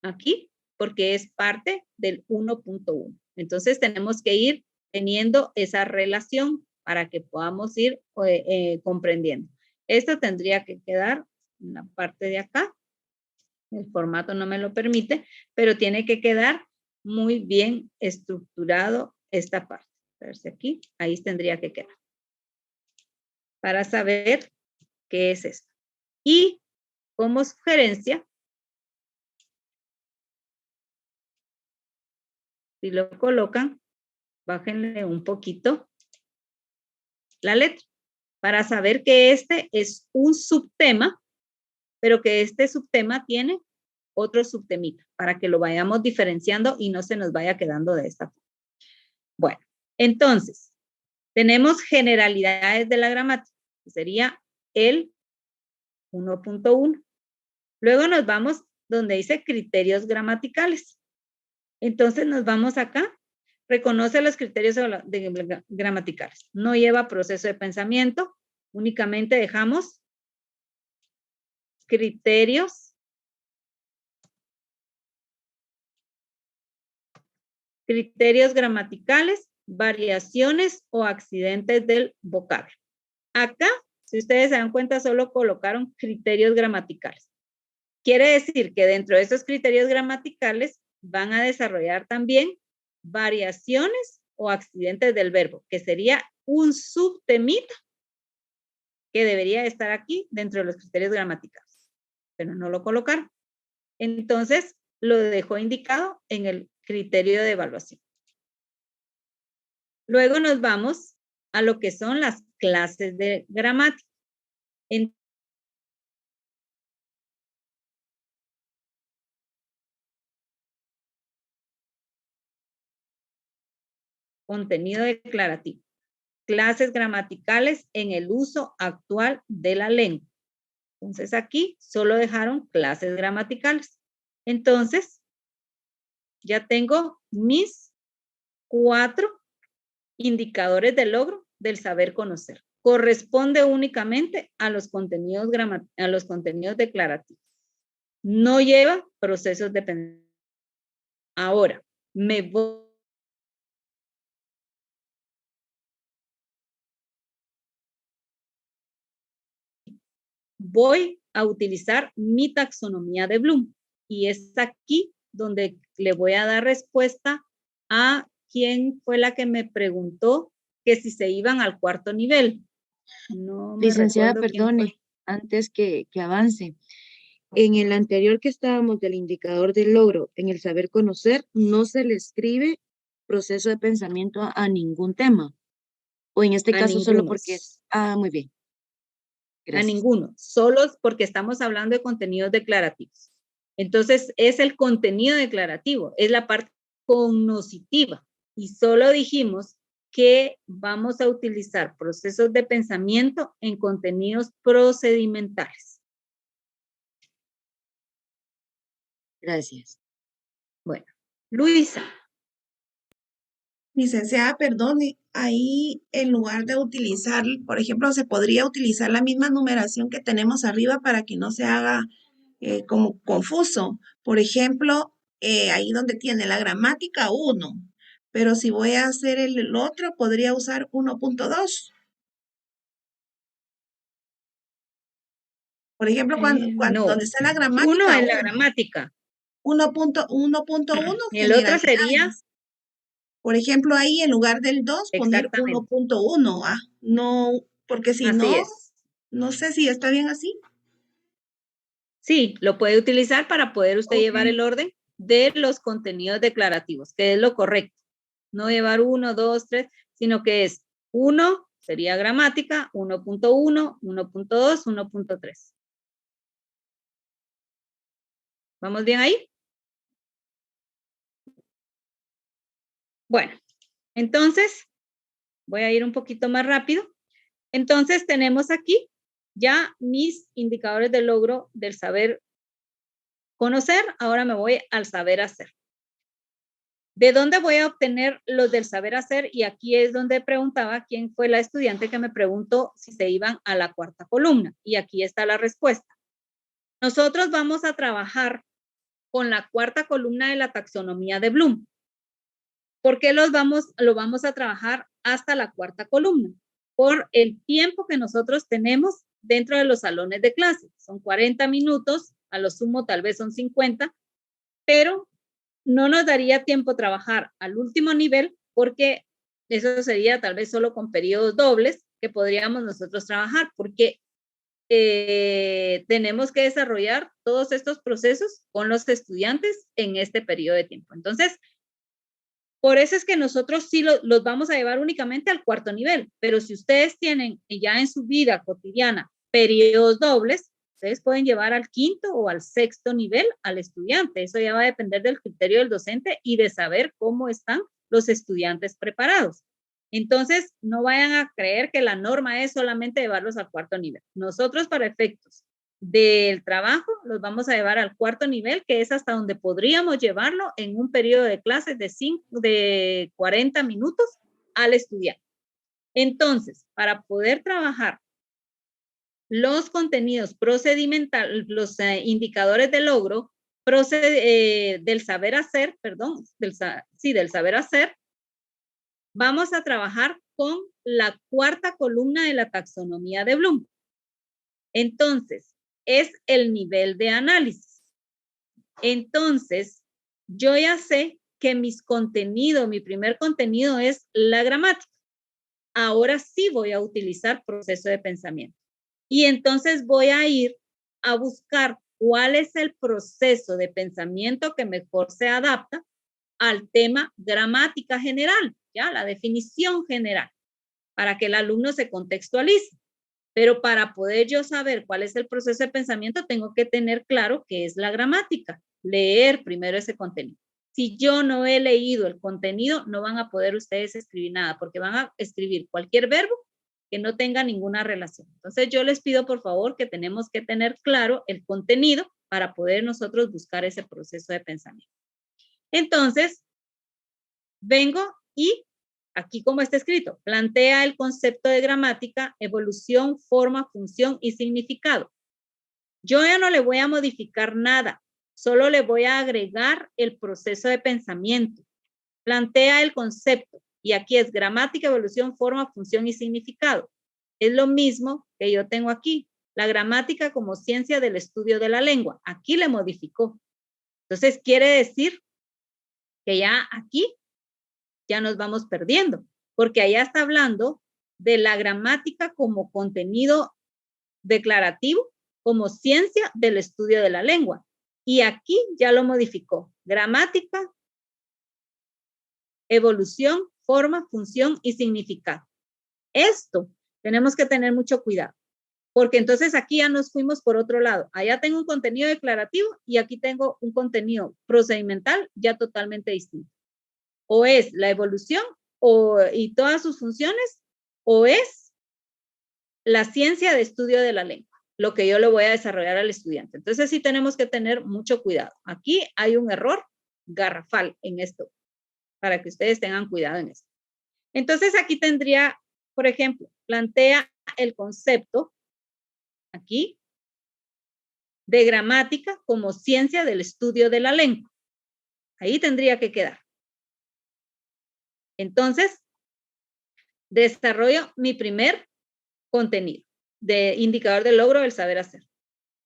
aquí, porque es parte del 1.1. Entonces tenemos que ir teniendo esa relación para que podamos ir comprendiendo. Esto tendría que quedar en la parte de acá. El formato no me lo permite, pero tiene que quedar muy bien estructurado esta parte. A ver si aquí, ahí tendría que quedar. Para saber qué es esto. Y como sugerencia, si lo colocan, bájenle un poquito la letra para saber que este es un subtema, pero que este subtema tiene otro subtemita para que lo vayamos diferenciando y no se nos vaya quedando de esta forma. Bueno, entonces, tenemos generalidades de la gramática, que sería el 1.1. Luego nos vamos donde dice criterios gramaticales. Entonces nos vamos acá. Reconoce los criterios gramaticales. No lleva proceso de pensamiento. Únicamente dejamos criterios gramaticales, variaciones o accidentes del vocablo. Acá, si ustedes se dan cuenta, solo colocaron criterios gramaticales. Quiere decir que dentro de esos criterios gramaticales van a desarrollar también variaciones o accidentes del verbo, que sería un subtemita que debería estar aquí dentro de los criterios gramaticales, pero no lo colocaron. Entonces, lo dejó indicado en el criterio de evaluación. Luego nos vamos a lo que son las clases de gramática. Contenido declarativo. Clases gramaticales en el uso actual de la lengua. Entonces aquí solo dejaron clases gramaticales. Entonces, ya tengo mis 4 indicadores de logro del saber conocer. Corresponde únicamente a los contenidos declarativos. No lleva procesos de pensamiento. Ahora, me voy a utilizar mi taxonomía de Bloom. Y es aquí donde le voy a dar respuesta a quién fue la que me preguntó que si se iban al 4º nivel. No me Licenciada, recuerdo quién perdone, fue. antes que avance. En el anterior que estábamos del indicador del logro, en el saber conocer, no se le escribe proceso de pensamiento a ningún tema. O en este A caso solo ninguno. porque es... Ah, muy bien. A Gracias. ninguno, solo porque estamos hablando de contenidos declarativos. Entonces, es el contenido declarativo, es la parte cognoscitiva. Y solo dijimos que vamos a utilizar procesos de pensamiento en contenidos procedimentales. Gracias. Bueno, Luisa. Licenciada, perdone, ahí en lugar de utilizar, por ejemplo, se podría utilizar la misma numeración que tenemos arriba para que no se haga como confuso. Por ejemplo, ahí donde tiene la gramática 1. Pero si voy a hacer el otro, podría usar 1.2. Por ejemplo, No, donde está la uno gramática en la 1, gramática. 1.1 Y el otro generalidades. sería, Por ejemplo, ahí en lugar del 2 poner exactamente, 1.1, ¿ah? No, porque si así no, es. no sé si está bien así. Sí, lo puede utilizar para poder usted Ok. llevar el orden de los contenidos declarativos, que es lo correcto. No llevar 1, 2, 3, sino que es 1 sería gramática, 1.1, 1.2, 1.3. ¿Vamos bien ahí? Bueno, entonces voy a ir un poquito más rápido. Entonces tenemos aquí ya mis indicadores de logro del saber conocer. Ahora me voy al saber hacer. ¿De dónde voy a obtener los del saber hacer? Y aquí es donde preguntaba quién fue la estudiante que me preguntó si se iban a la cuarta columna. Y aquí está la respuesta. Nosotros vamos a trabajar con la cuarta columna de la taxonomía de Bloom. ¿Por qué lo vamos a trabajar hasta la cuarta columna? Por el tiempo que nosotros tenemos dentro de los salones de clase. Son 40 minutos, a lo sumo tal vez son 50, pero no nos daría tiempo trabajar al último nivel porque eso sería tal vez solo con periodos dobles que podríamos nosotros trabajar, porque tenemos que desarrollar todos estos procesos con los estudiantes en este periodo de tiempo. Entonces, por eso es que nosotros sí los vamos a llevar únicamente al cuarto nivel, pero si ustedes tienen ya en su vida cotidiana periodos dobles, ustedes pueden llevar al quinto o al sexto nivel al estudiante. Eso ya va a depender del criterio del docente y de saber cómo están los estudiantes preparados. Entonces, no vayan a creer que la norma es solamente llevarlos al cuarto nivel. Nosotros, para efectos del trabajo, los vamos a llevar al cuarto nivel, que es hasta donde podríamos llevarlo en un periodo de clases de 40 minutos al estudiante. Entonces, para poder trabajar los contenidos procedimentales, los indicadores de logro del saber hacer, perdón, del saber hacer, vamos a trabajar con la cuarta columna de la taxonomía de Bloom. Entonces, es el nivel de análisis. Entonces, yo ya sé que mi primer contenido es la gramática. Ahora sí voy a utilizar proceso de pensamiento. Y entonces voy a ir a buscar cuál es el proceso de pensamiento que mejor se adapta al tema gramática general, ya la definición general, para que el alumno se contextualice. Pero para poder yo saber cuál es el proceso de pensamiento, tengo que tener claro qué es la gramática, leer primero ese contenido. Si yo no he leído el contenido, no van a poder ustedes escribir nada, porque van a escribir cualquier verbo que no tenga ninguna relación. Entonces yo les pido por favor que tenemos que tener claro el contenido para poder nosotros buscar ese proceso de pensamiento. Entonces, vengo y aquí como está escrito, plantea el concepto de gramática, evolución, forma, función y significado. Yo ya no le voy a modificar nada, solo le voy a agregar el proceso de pensamiento. Plantea el concepto y aquí es gramática, evolución, forma, función y significado. Es lo mismo que yo tengo aquí, la gramática como ciencia del estudio de la lengua. Aquí le modificó. Entonces quiere decir que ya aquí ya nos vamos perdiendo, porque allá está hablando de la gramática como contenido declarativo, como ciencia del estudio de la lengua. Y aquí ya lo modificó. Gramática, evolución, forma, función y significado. Esto tenemos que tener mucho cuidado, porque entonces aquí ya nos fuimos por otro lado. Allá tengo un contenido declarativo y aquí tengo un contenido procedimental ya totalmente distinto. O es la evolución y todas sus funciones, o es la ciencia de estudio de la lengua, lo que yo le voy a desarrollar al estudiante. Entonces sí tenemos que tener mucho cuidado. Aquí hay un error garrafal en esto, para que ustedes tengan cuidado en esto. Entonces aquí tendría, por ejemplo, plantea el concepto aquí de gramática como ciencia del estudio de la lengua. Ahí tendría que quedar. Entonces, desarrollo mi primer contenido de indicador de logro del saber hacer.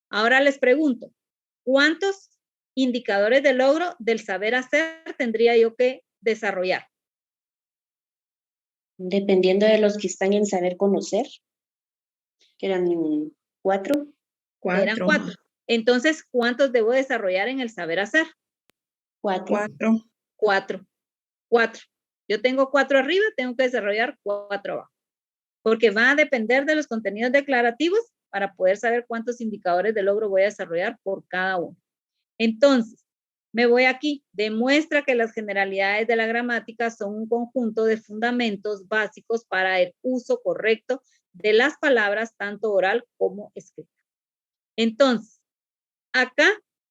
Ahora les pregunto, ¿cuántos indicadores de logro del saber hacer tendría yo que desarrollar? Dependiendo de los que están en saber conocer, que eran 4. Eran 4. Entonces, ¿cuántos debo desarrollar en el saber hacer? 4. 4. Yo tengo 4 arriba, tengo que desarrollar 4 abajo. Porque va a depender de los contenidos declarativos para poder saber cuántos indicadores de logro voy a desarrollar por cada uno. Entonces, me voy aquí. Demuestra que las generalidades de la gramática son un conjunto de fundamentos básicos para el uso correcto de las palabras, tanto oral como escrita. Entonces, acá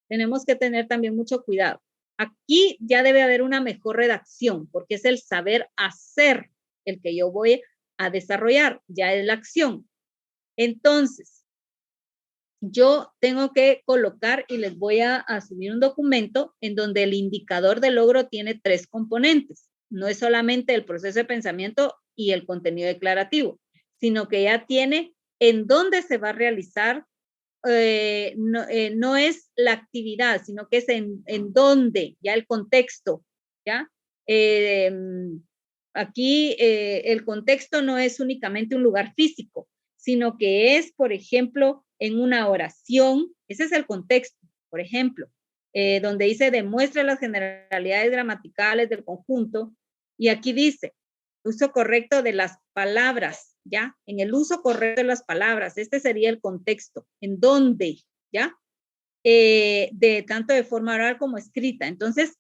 tenemos que tener también mucho cuidado. Aquí ya debe haber una mejor redacción, porque es el saber hacer el que yo voy a desarrollar, ya es la acción. Entonces, yo tengo que colocar y les voy a subir un documento en donde el indicador de logro tiene 3 componentes. No es solamente el proceso de pensamiento y el contenido declarativo, sino que ya tiene en dónde se va a realizar. No es la actividad, sino que es en dónde, ya el contexto, ¿ya? Aquí el contexto no es únicamente un lugar físico, sino que es, por ejemplo, en una oración, ese es el contexto, por ejemplo, donde dice demuestra las generalidades gramaticales del conjunto, y aquí dice uso correcto de las palabras, ¿ya? En el uso correcto de las palabras, este sería el contexto, en dónde, ¿ya? De tanto de forma oral como escrita. Entonces,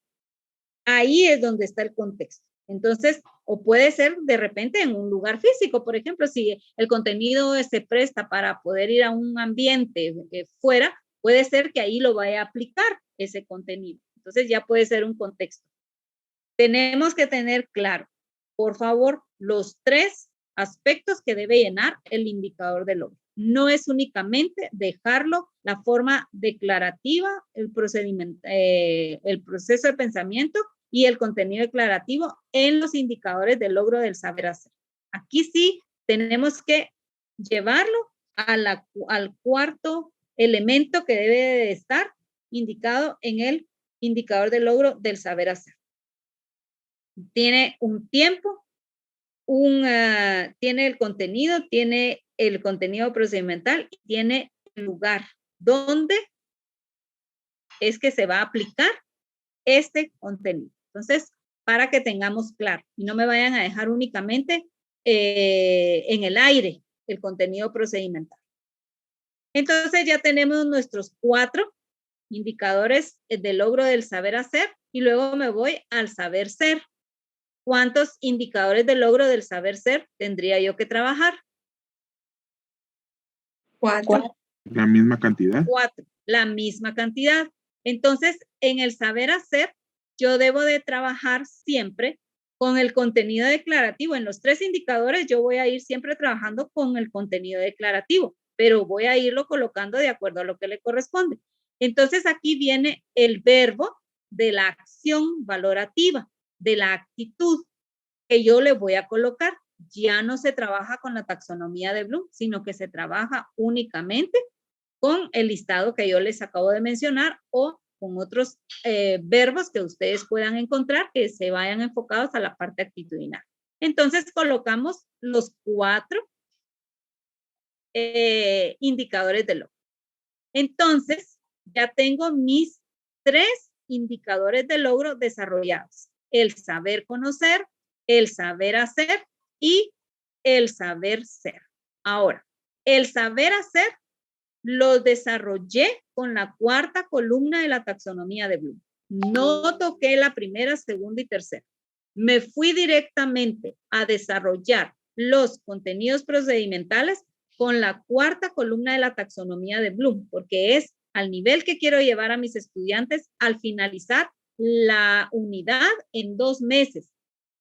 ahí es donde está el contexto. Entonces, o puede ser de repente en un lugar físico, por ejemplo, si el contenido se presta para poder ir a un ambiente fuera, puede ser que ahí lo vaya a aplicar ese contenido. Entonces, ya puede ser un contexto. Tenemos que tener claro, por favor, los 3 aspectos que debe llenar el indicador de logro. No es únicamente dejarlo la forma declarativa, el procedimiento, el proceso de pensamiento y el contenido declarativo en los indicadores de logro del saber hacer. Aquí sí tenemos que llevarlo al cuarto elemento que debe de estar indicado en el indicador de logro del saber hacer. Tiene un tiempo, tiene el contenido procedimental y tiene el lugar donde es que se va a aplicar este contenido. Entonces, para que tengamos claro y no me vayan a dejar únicamente en el aire el contenido procedimental. Entonces, ya tenemos nuestros 4 indicadores de logro del saber hacer y luego me voy al saber ser. ¿Cuántos indicadores de logro del saber ser tendría yo que trabajar? 4. La misma cantidad. 4, la misma cantidad. Entonces, en el saber hacer, yo debo de trabajar siempre con el contenido declarativo. En los 3 indicadores, yo voy a ir siempre trabajando con el contenido declarativo, pero voy a irlo colocando de acuerdo a lo que le corresponde. Entonces, aquí viene el verbo de la acción valorativa, de la actitud que yo le voy a colocar. Ya no se trabaja con la taxonomía de Bloom, sino que se trabaja únicamente con el listado que yo les acabo de mencionar o con otros verbos que ustedes puedan encontrar que se vayan enfocados a la parte actitudinal. Entonces colocamos los 4 indicadores de logro. Entonces ya tengo mis 3 indicadores de logro desarrollados. El saber conocer, el saber hacer y el saber ser. Ahora, el saber hacer lo desarrollé con la 4ª columna de la taxonomía de Bloom. No toqué la primera, segunda y tercera. Me fui directamente a desarrollar los contenidos procedimentales con la 4ª columna de la taxonomía de Bloom, porque es al nivel que quiero llevar a mis estudiantes al finalizar la unidad en 2 meses.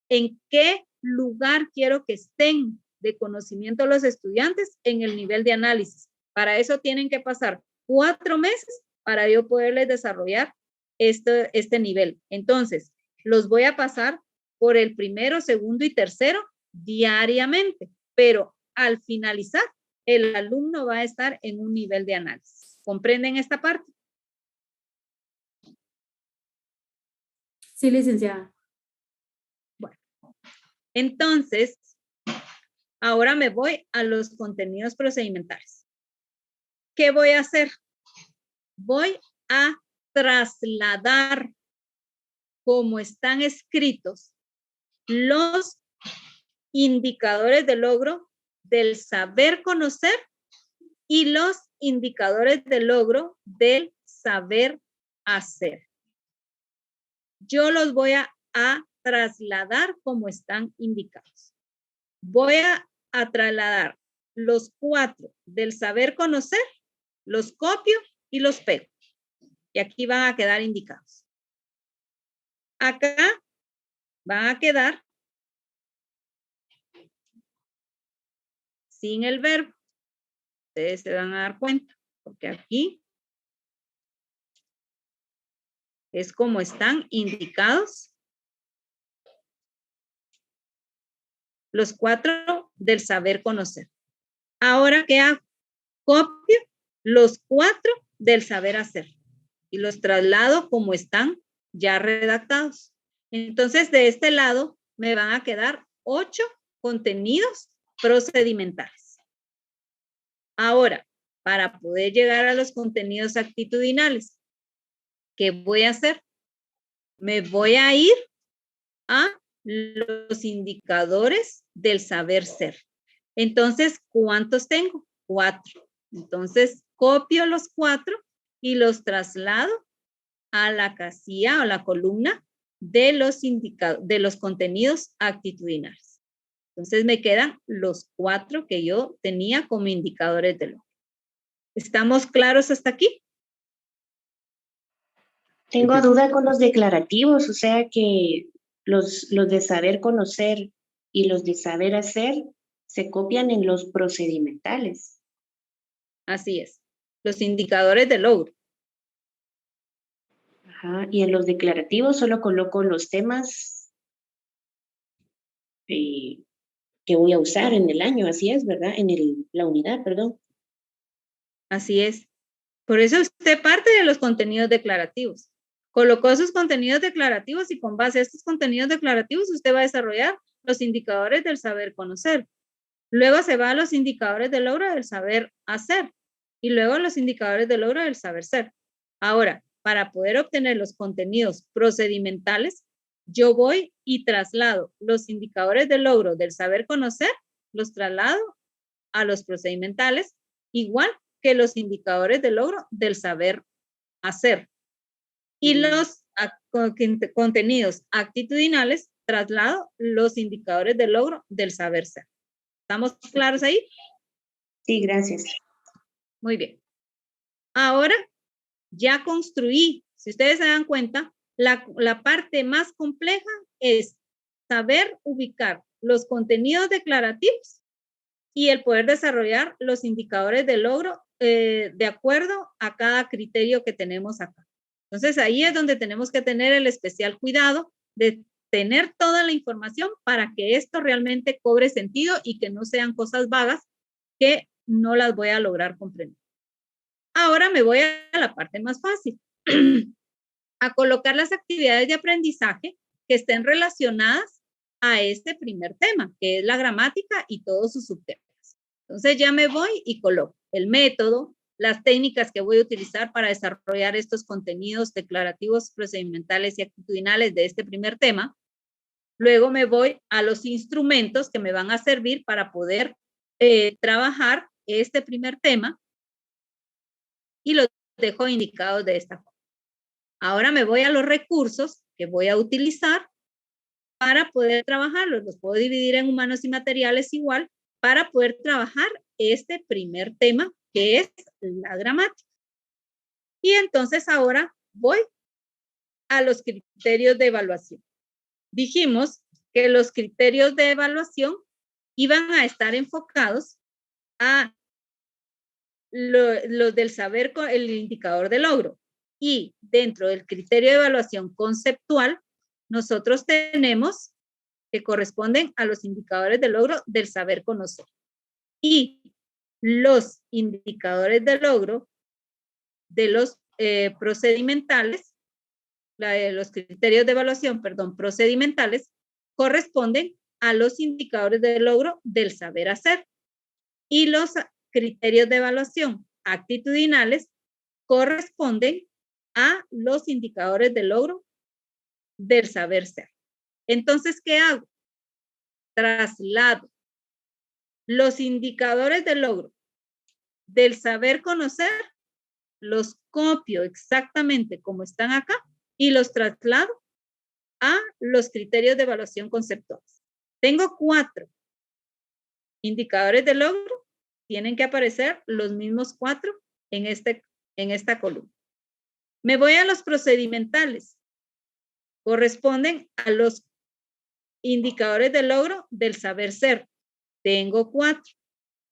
¿En qué lugar quiero que estén de conocimiento los estudiantes? En el nivel de análisis. Para eso tienen que pasar 4 meses para yo poderles desarrollar este nivel. Entonces, los voy a pasar por el primero, segundo y tercero diariamente, pero al finalizar, el alumno va a estar en un nivel de análisis. ¿Comprenden esta parte? Sí, licenciada. Bueno, entonces, ahora me voy a los contenidos procedimentales. ¿Qué voy a hacer? Voy a trasladar como están escritos los indicadores de logro del saber conocer y los indicadores de logro del saber hacer. Yo los voy a trasladar como están indicados. Voy a trasladar los 4 del saber conocer, los copio y los pego. Y aquí van a quedar indicados. Acá van a quedar sin el verbo. Ustedes se van a dar cuenta, porque aquí es como están indicados los 4 del saber conocer. Ahora, ¿qué hago? Copio los 4 del saber hacer y los traslado como están ya redactados. Entonces, de este lado me van a quedar 8 contenidos procedimentales. Ahora, para poder llegar a los contenidos actitudinales, ¿qué voy a hacer? Me voy a ir a los indicadores del saber ser. Entonces, ¿cuántos tengo? 4. Entonces, copio los 4 y los traslado a la casilla o la columna de los contenidos actitudinales. Entonces, me quedan los 4 que yo tenía como indicadores de logro. ¿Estamos claros hasta aquí? Tengo duda con los declarativos, o sea que los de saber conocer y los de saber hacer se copian en los procedimentales. Así es. Los indicadores de logro. Ajá, y en los declarativos solo coloco los temas que voy a usar en el año, así es, ¿verdad? En la unidad, perdón. Así es. Por eso usted parte de los contenidos declarativos. Colocó sus contenidos declarativos y con base a estos contenidos declarativos usted va a desarrollar los indicadores del saber conocer. Luego se va a los indicadores de logro del saber hacer y luego los indicadores de logro del saber ser. Ahora, para poder obtener los contenidos procedimentales, yo voy y traslado los indicadores de logro del saber conocer, los traslado a los procedimentales, igual que los indicadores de logro del saber hacer. Y los contenidos actitudinales, traslado los indicadores de logro del saber ser. ¿Estamos claros ahí? Sí, gracias. Muy bien. Ahora ya construí, si ustedes se dan cuenta, la parte más compleja es saber ubicar los contenidos declarativos y el poder desarrollar los indicadores de logro de acuerdo a cada criterio que tenemos acá. Entonces, ahí es donde tenemos que tener el especial cuidado de tener toda la información para que esto realmente cobre sentido y que no sean cosas vagas que no las voy a lograr comprender. Ahora me voy a la parte más fácil, a colocar las actividades de aprendizaje que estén relacionadas a este primer tema, que es la gramática y todos sus subtemas. Entonces ya me voy y coloco el método, las técnicas que voy a utilizar para desarrollar estos contenidos declarativos, procedimentales y actitudinales de este primer tema. Luego me voy a los instrumentos que me van a servir para poder trabajar este primer tema y los dejo indicados de esta forma. Ahora me voy a los recursos que voy a utilizar para poder trabajarlos. Los puedo dividir en humanos y materiales igual para poder trabajar este primer tema que es la gramática. Y entonces ahora voy a los criterios de evaluación. Dijimos que los criterios de evaluación iban a estar enfocados a los del saber con el indicador de logro. Y dentro del criterio de evaluación conceptual, nosotros tenemos que corresponden a los indicadores de logro del saber conocer. Y los indicadores de logro de los procedimentales, los criterios de evaluación, perdón, procedimentales, corresponden a los indicadores de logro del saber hacer. Y los criterios de evaluación actitudinales corresponden a los indicadores de logro del saber ser. Entonces, ¿qué hago? Traslado los indicadores de logro del saber conocer, los copio exactamente como están acá y los traslado a los criterios de evaluación conceptuales. Tengo 4 indicadores de logro, tienen que aparecer los mismos 4 en esta columna. Me voy a los procedimentales. Corresponden a los indicadores de logro del saber ser. Tengo 4.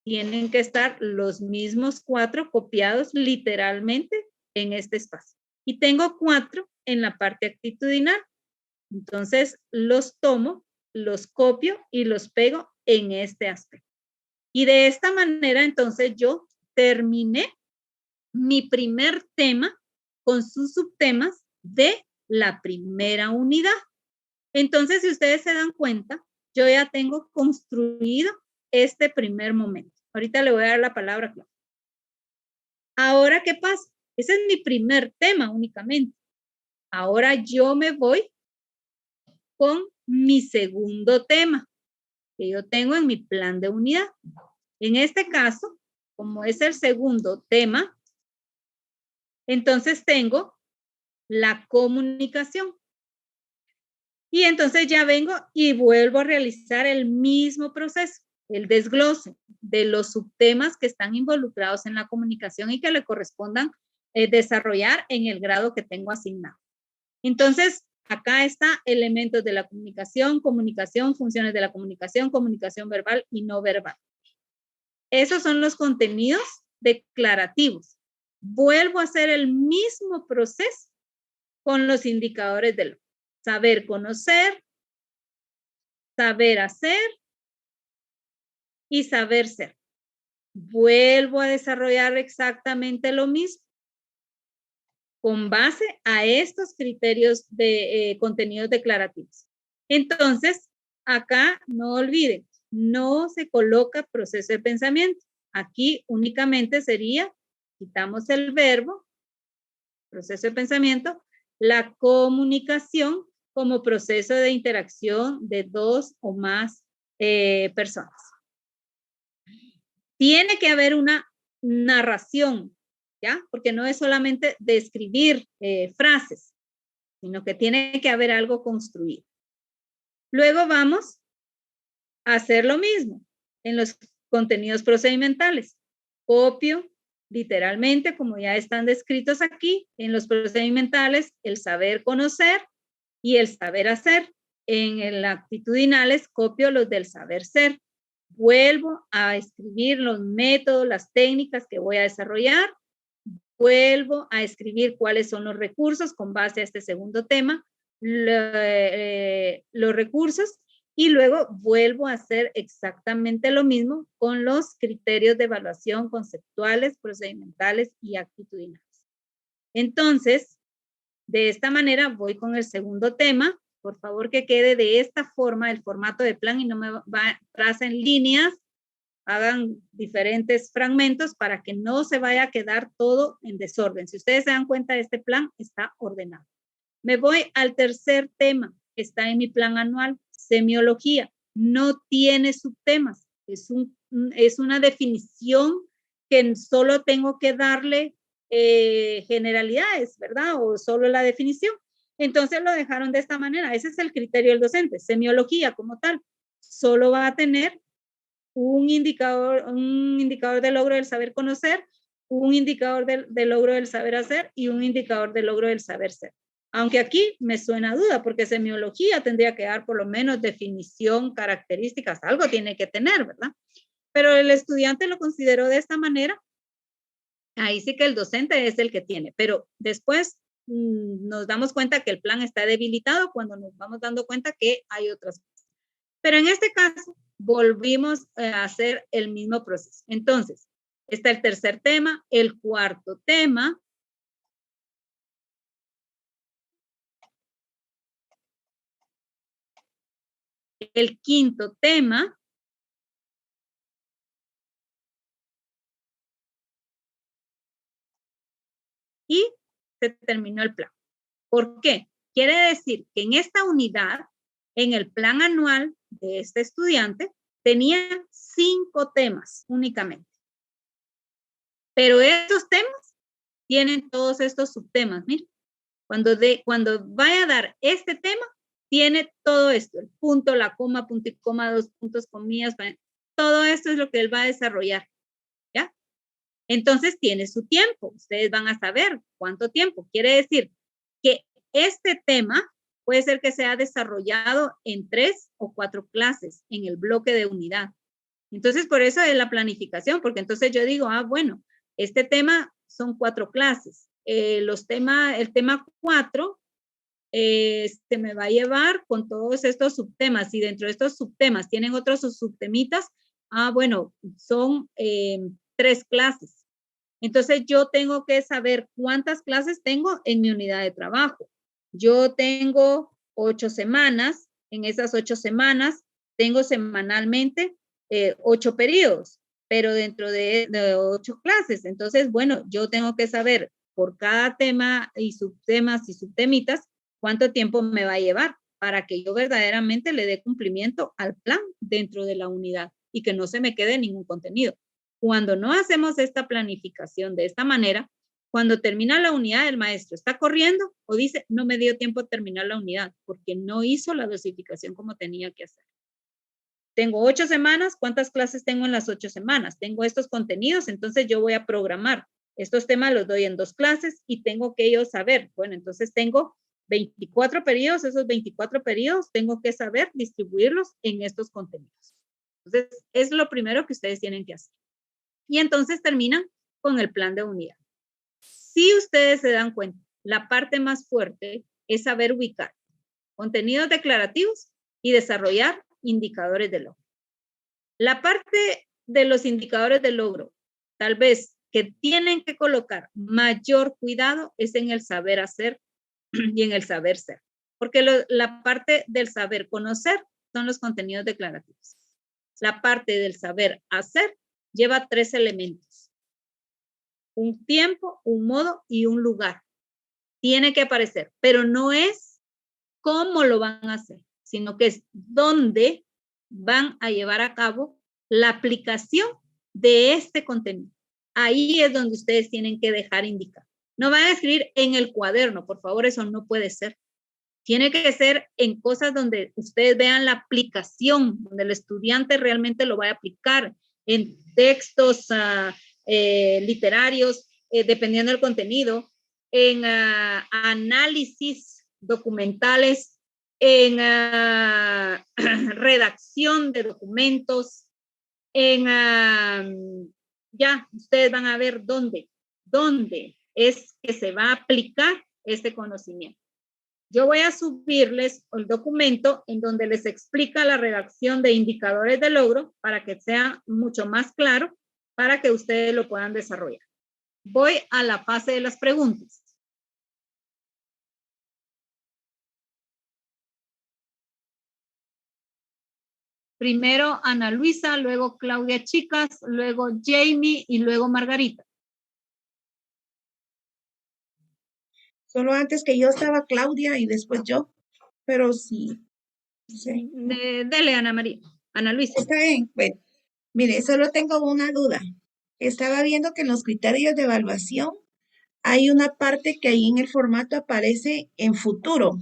Tienen que estar los mismos 4 copiados literalmente en este espacio. Y tengo 4 en la parte actitudinal. Entonces, los tomo, los copio y los pego en este aspecto. Y de esta manera, entonces, yo terminé mi primer tema con sus subtemas de la primera unidad. Entonces, si ustedes se dan cuenta, yo ya tengo construido este primer momento. Ahorita le voy a dar la palabra. Ahora, ¿qué pasa? Ese es mi primer tema únicamente. Ahora yo me voy con mi segundo tema que yo tengo en mi plan de unidad. En este caso, como es el segundo tema, entonces tengo la comunicación. Y entonces ya vengo y vuelvo a realizar el mismo proceso, el desglose de los subtemas que están involucrados en la comunicación y que le correspondan desarrollar en el grado que tengo asignado. Entonces, acá está elementos de la comunicación, funciones de la comunicación verbal y no verbal. Esos son los contenidos declarativos. Vuelvo a hacer el mismo proceso con los indicadores del saber conocer, saber hacer y saber ser. Vuelvo a desarrollar exactamente lo mismo con base a estos criterios de contenidos declarativos. Entonces, acá no olviden, no se coloca proceso de pensamiento. Aquí únicamente sería, quitamos el verbo, proceso de pensamiento, la comunicación como proceso de interacción de 2 o más personas. Tiene que haber una narración, ¿ya? Porque no es solamente describir frases, sino que tiene que haber algo construido. Luego vamos a hacer lo mismo en los contenidos procedimentales. Copio literalmente, como ya están descritos aquí, en los procedimentales, el saber conocer y el saber hacer. En el actitudinales, copio los del saber ser. Vuelvo a escribir los métodos, las técnicas que voy a desarrollar. Vuelvo a escribir cuáles son los recursos con base a este segundo tema, los recursos, y luego vuelvo a hacer exactamente lo mismo con los criterios de evaluación conceptuales, procedimentales y actitudinales. Entonces, de esta manera voy con el segundo tema. Por favor, que quede de esta forma el formato de plan y no me tracen líneas, hagan diferentes fragmentos para que no se vaya a quedar todo en desorden. Si ustedes se dan cuenta, este plan está ordenado. Me voy al tercer tema que está en mi plan anual, semiología. No tiene subtemas, es una definición que solo tengo que darle generalidades, ¿verdad? O solo la definición. Entonces lo dejaron de esta manera. Ese es el criterio del docente. Semiología como tal solo va a tener un indicador de logro del saber conocer, un indicador de logro del saber hacer y un indicador de logro del saber ser. Aunque aquí me suena duda, porque semiología tendría que dar por lo menos definición, características, algo tiene que tener, ¿verdad? Pero el estudiante lo consideró de esta manera Ahí sí que el docente es el que tiene, pero después nos damos cuenta que el plan está debilitado cuando nos vamos dando cuenta que hay otras cosas. Pero en este caso, volvimos a hacer el mismo proceso. Entonces, está el tercer tema, el cuarto tema. El quinto tema. Y se terminó el plan. ¿Por qué? Quiere decir que en esta unidad, en el plan anual de este estudiante, tenía 5 temas únicamente. Pero estos temas tienen todos estos subtemas. Miren, cuando vaya a dar este tema, tiene todo esto, el punto, la coma, punto y coma, 2 puntos, comillas, todo esto es lo que él va a desarrollar. ¿Ya? Entonces tiene su tiempo. Ustedes van a saber cuánto tiempo. Quiere decir que este tema puede ser que sea desarrollado en 3 o 4 clases en el bloque de unidad. Entonces, por eso es la planificación, porque entonces yo digo, bueno, este tema son 4 clases. El tema 4 se me va a llevar con todos estos subtemas, y dentro de estos subtemas tienen otros subtemitas, bueno, son 3 clases. Entonces yo tengo que saber cuántas clases tengo en mi unidad de trabajo. Yo tengo 8 semanas, en esas 8 semanas tengo semanalmente 8 periodos, pero dentro de 8 clases. Entonces, bueno, yo tengo que saber por cada tema y subtemas y subtemitas cuánto tiempo me va a llevar para que yo verdaderamente le dé cumplimiento al plan dentro de la unidad y que no se me quede ningún contenido. Cuando no hacemos esta planificación de esta manera, cuando termina la unidad, el maestro está corriendo o dice, no me dio tiempo de terminar la unidad porque no hizo la dosificación como tenía que hacer. Tengo 8 semanas, ¿cuántas clases tengo en las 8 semanas? Tengo estos contenidos, entonces yo voy a programar. Estos temas los doy en 2 clases y tengo que yo saber, bueno, entonces tengo 24 periodos, esos 24 periodos tengo que saber distribuirlos en estos contenidos. Entonces, es lo primero que ustedes tienen que hacer. Y entonces terminan con el plan de unidad. Si ustedes se dan cuenta, la parte más fuerte es saber ubicar contenidos declarativos y desarrollar indicadores de logro. La parte de los indicadores de logro, tal vez que tienen que colocar mayor cuidado es en el saber hacer y en el saber ser. Porque la parte del saber conocer son los contenidos declarativos. La parte del saber hacer lleva 3 elementos. Un tiempo, un modo y un lugar. Tiene que aparecer, pero no es cómo lo van a hacer, sino que es dónde van a llevar a cabo la aplicación de este contenido. Ahí es donde ustedes tienen que dejar indicar. No van a escribir en el cuaderno, por favor, eso no puede ser. Tiene que ser en cosas donde ustedes vean la aplicación, donde el estudiante realmente lo va a aplicar, en textos literarios, dependiendo del contenido, en análisis documentales, en redacción de documentos, en ya ustedes van a ver dónde es que se va a aplicar este conocimiento. Yo voy a subirles el documento en donde les explica la redacción de indicadores de logro para que sea mucho más claro para que ustedes lo puedan desarrollar. Voy a la fase de las preguntas. Primero Ana Luisa, luego Claudia Chicas, luego Jamie y luego Margarita. Solo antes que yo estaba Claudia y después yo, pero sí. Sí. Dele, Ana María. Ana Luisa. Está bien. Bueno, mire, solo tengo una duda. Estaba viendo que en los criterios de evaluación hay una parte que ahí en el formato aparece en futuro.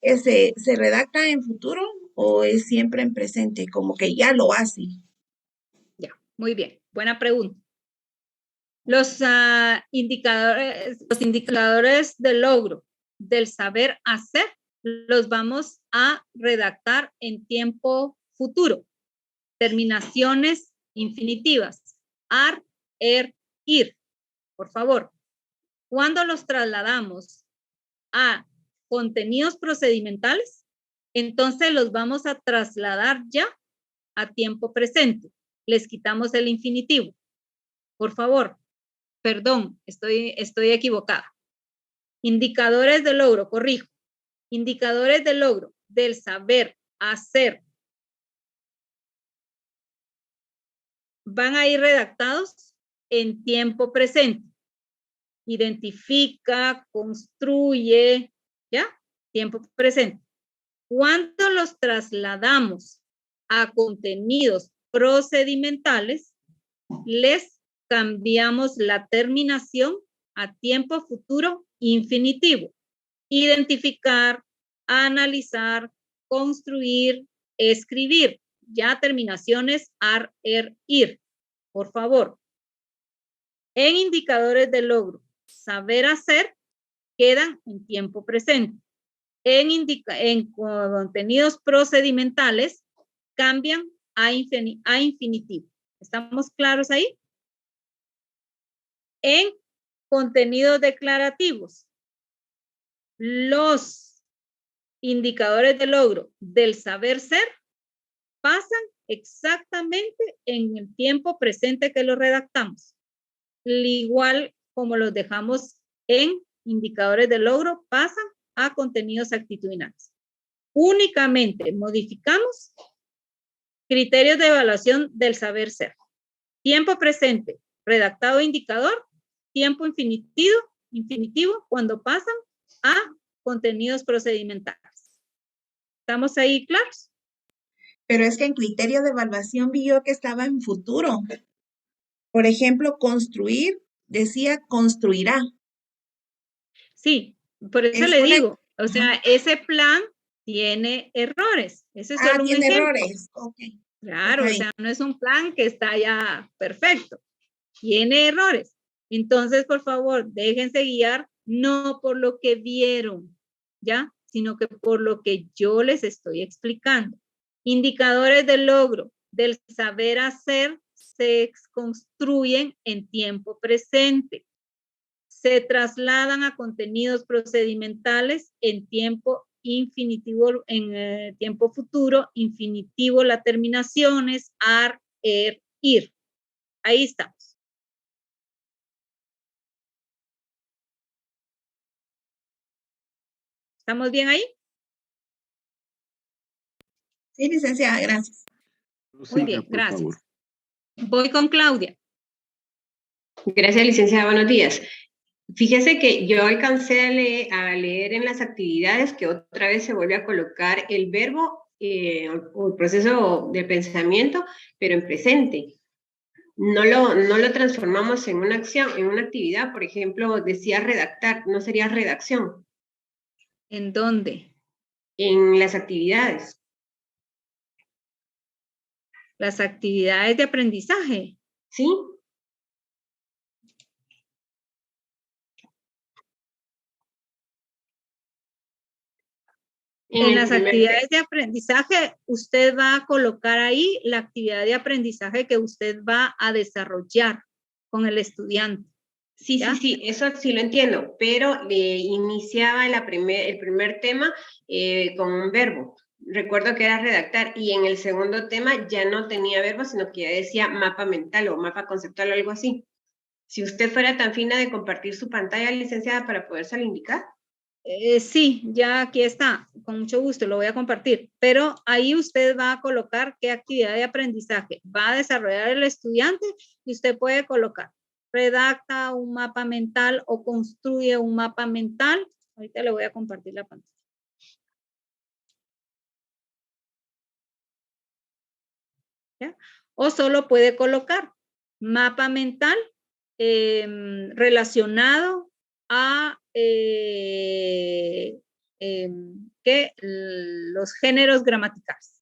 ¿Se redacta en futuro o es siempre en presente? Como que ya lo hace. Ya, muy bien. Buena pregunta. Los indicadores de logro del saber hacer los vamos a redactar en tiempo futuro. Terminaciones infinitivas. Ar, er, ir. por favor, cuando los trasladamos a contenidos procedimentales, entonces los vamos a trasladar ya a tiempo presente. Les quitamos el infinitivo. Por favor, perdón, estoy equivocada. Indicadores de logro, corrijo. Indicadores de logro del saber hacer van a ir redactados en tiempo presente. Identifica, construye, ¿ya? Tiempo presente. Cuando los trasladamos a contenidos procedimentales, les cambiamos la terminación a tiempo futuro infinitivo. Identificar, analizar, construir, escribir. Ya terminaciones ar, er, ir. Por favor. En indicadores de logro, saber hacer, quedan en tiempo presente. En contenidos procedimentales, cambian a infinitivo. ¿Estamos claros ahí? En contenidos declarativos, los indicadores de logro del saber ser pasan exactamente en el tiempo presente que lo redactamos. Igual como los dejamos en indicadores de logro, pasan a contenidos actitudinales. Únicamente modificamos criterios de evaluación del saber ser. Tiempo presente, redactado indicador, tiempo infinitivo cuando pasan a contenidos procedimentales. ¿Estamos ahí claros? Pero es que en criterio de evaluación vi yo que estaba en futuro. Por ejemplo, construir, decía construirá. Sí, por eso Es le una- digo, o sea, ese plan tiene errores. Ese es solo un tiene ejemplo. errores. Ok. Claro, Está o sea, no es un plan que está ya perfecto. Tiene errores. Entonces, por favor, déjense guiar no por lo que vieron, ¿ya? Sino que por lo que yo les estoy explicando. Indicadores de logro del saber hacer se construyen en tiempo presente. Se trasladan a contenidos procedimentales en tiempo infinitivo, en tiempo futuro, infinitivo, la terminación es ar, er, ir. Ahí estamos. ¿Estamos bien ahí? Sí, licenciada, gracias. Muy bien, gracias. Voy con Claudia. Gracias, licenciada. Buenos días. Fíjese que yo alcancé a leer en las actividades que otra vez se vuelve a colocar el verbo o el proceso de pensamiento, pero en presente. No lo transformamos en una acción, en una actividad. Por ejemplo, decía redactar, no sería redacción. ¿En dónde? En las actividades. Las actividades de aprendizaje. ¿Sí? En las actividades de aprendizaje, usted va a colocar ahí la actividad de aprendizaje que usted va a desarrollar con el estudiante. Sí, sí, eso sí lo entiendo, pero iniciaba el primer tema con un verbo. Recuerdo que era redactar y en el segundo tema ya no tenía verbo, sino que ya decía mapa mental o mapa conceptual o algo así. Si usted fuera tan fina de compartir su pantalla, licenciada, para podérselo indicar. Sí, ya aquí está, con mucho gusto lo voy a compartir, pero ahí usted va a colocar qué actividad de aprendizaje va a desarrollar el estudiante y usted puede colocar, redacta un mapa mental o construye un mapa mental. Ahorita le voy a compartir la pantalla. ¿Ya? O solo puede colocar mapa mental relacionado a los géneros gramaticales.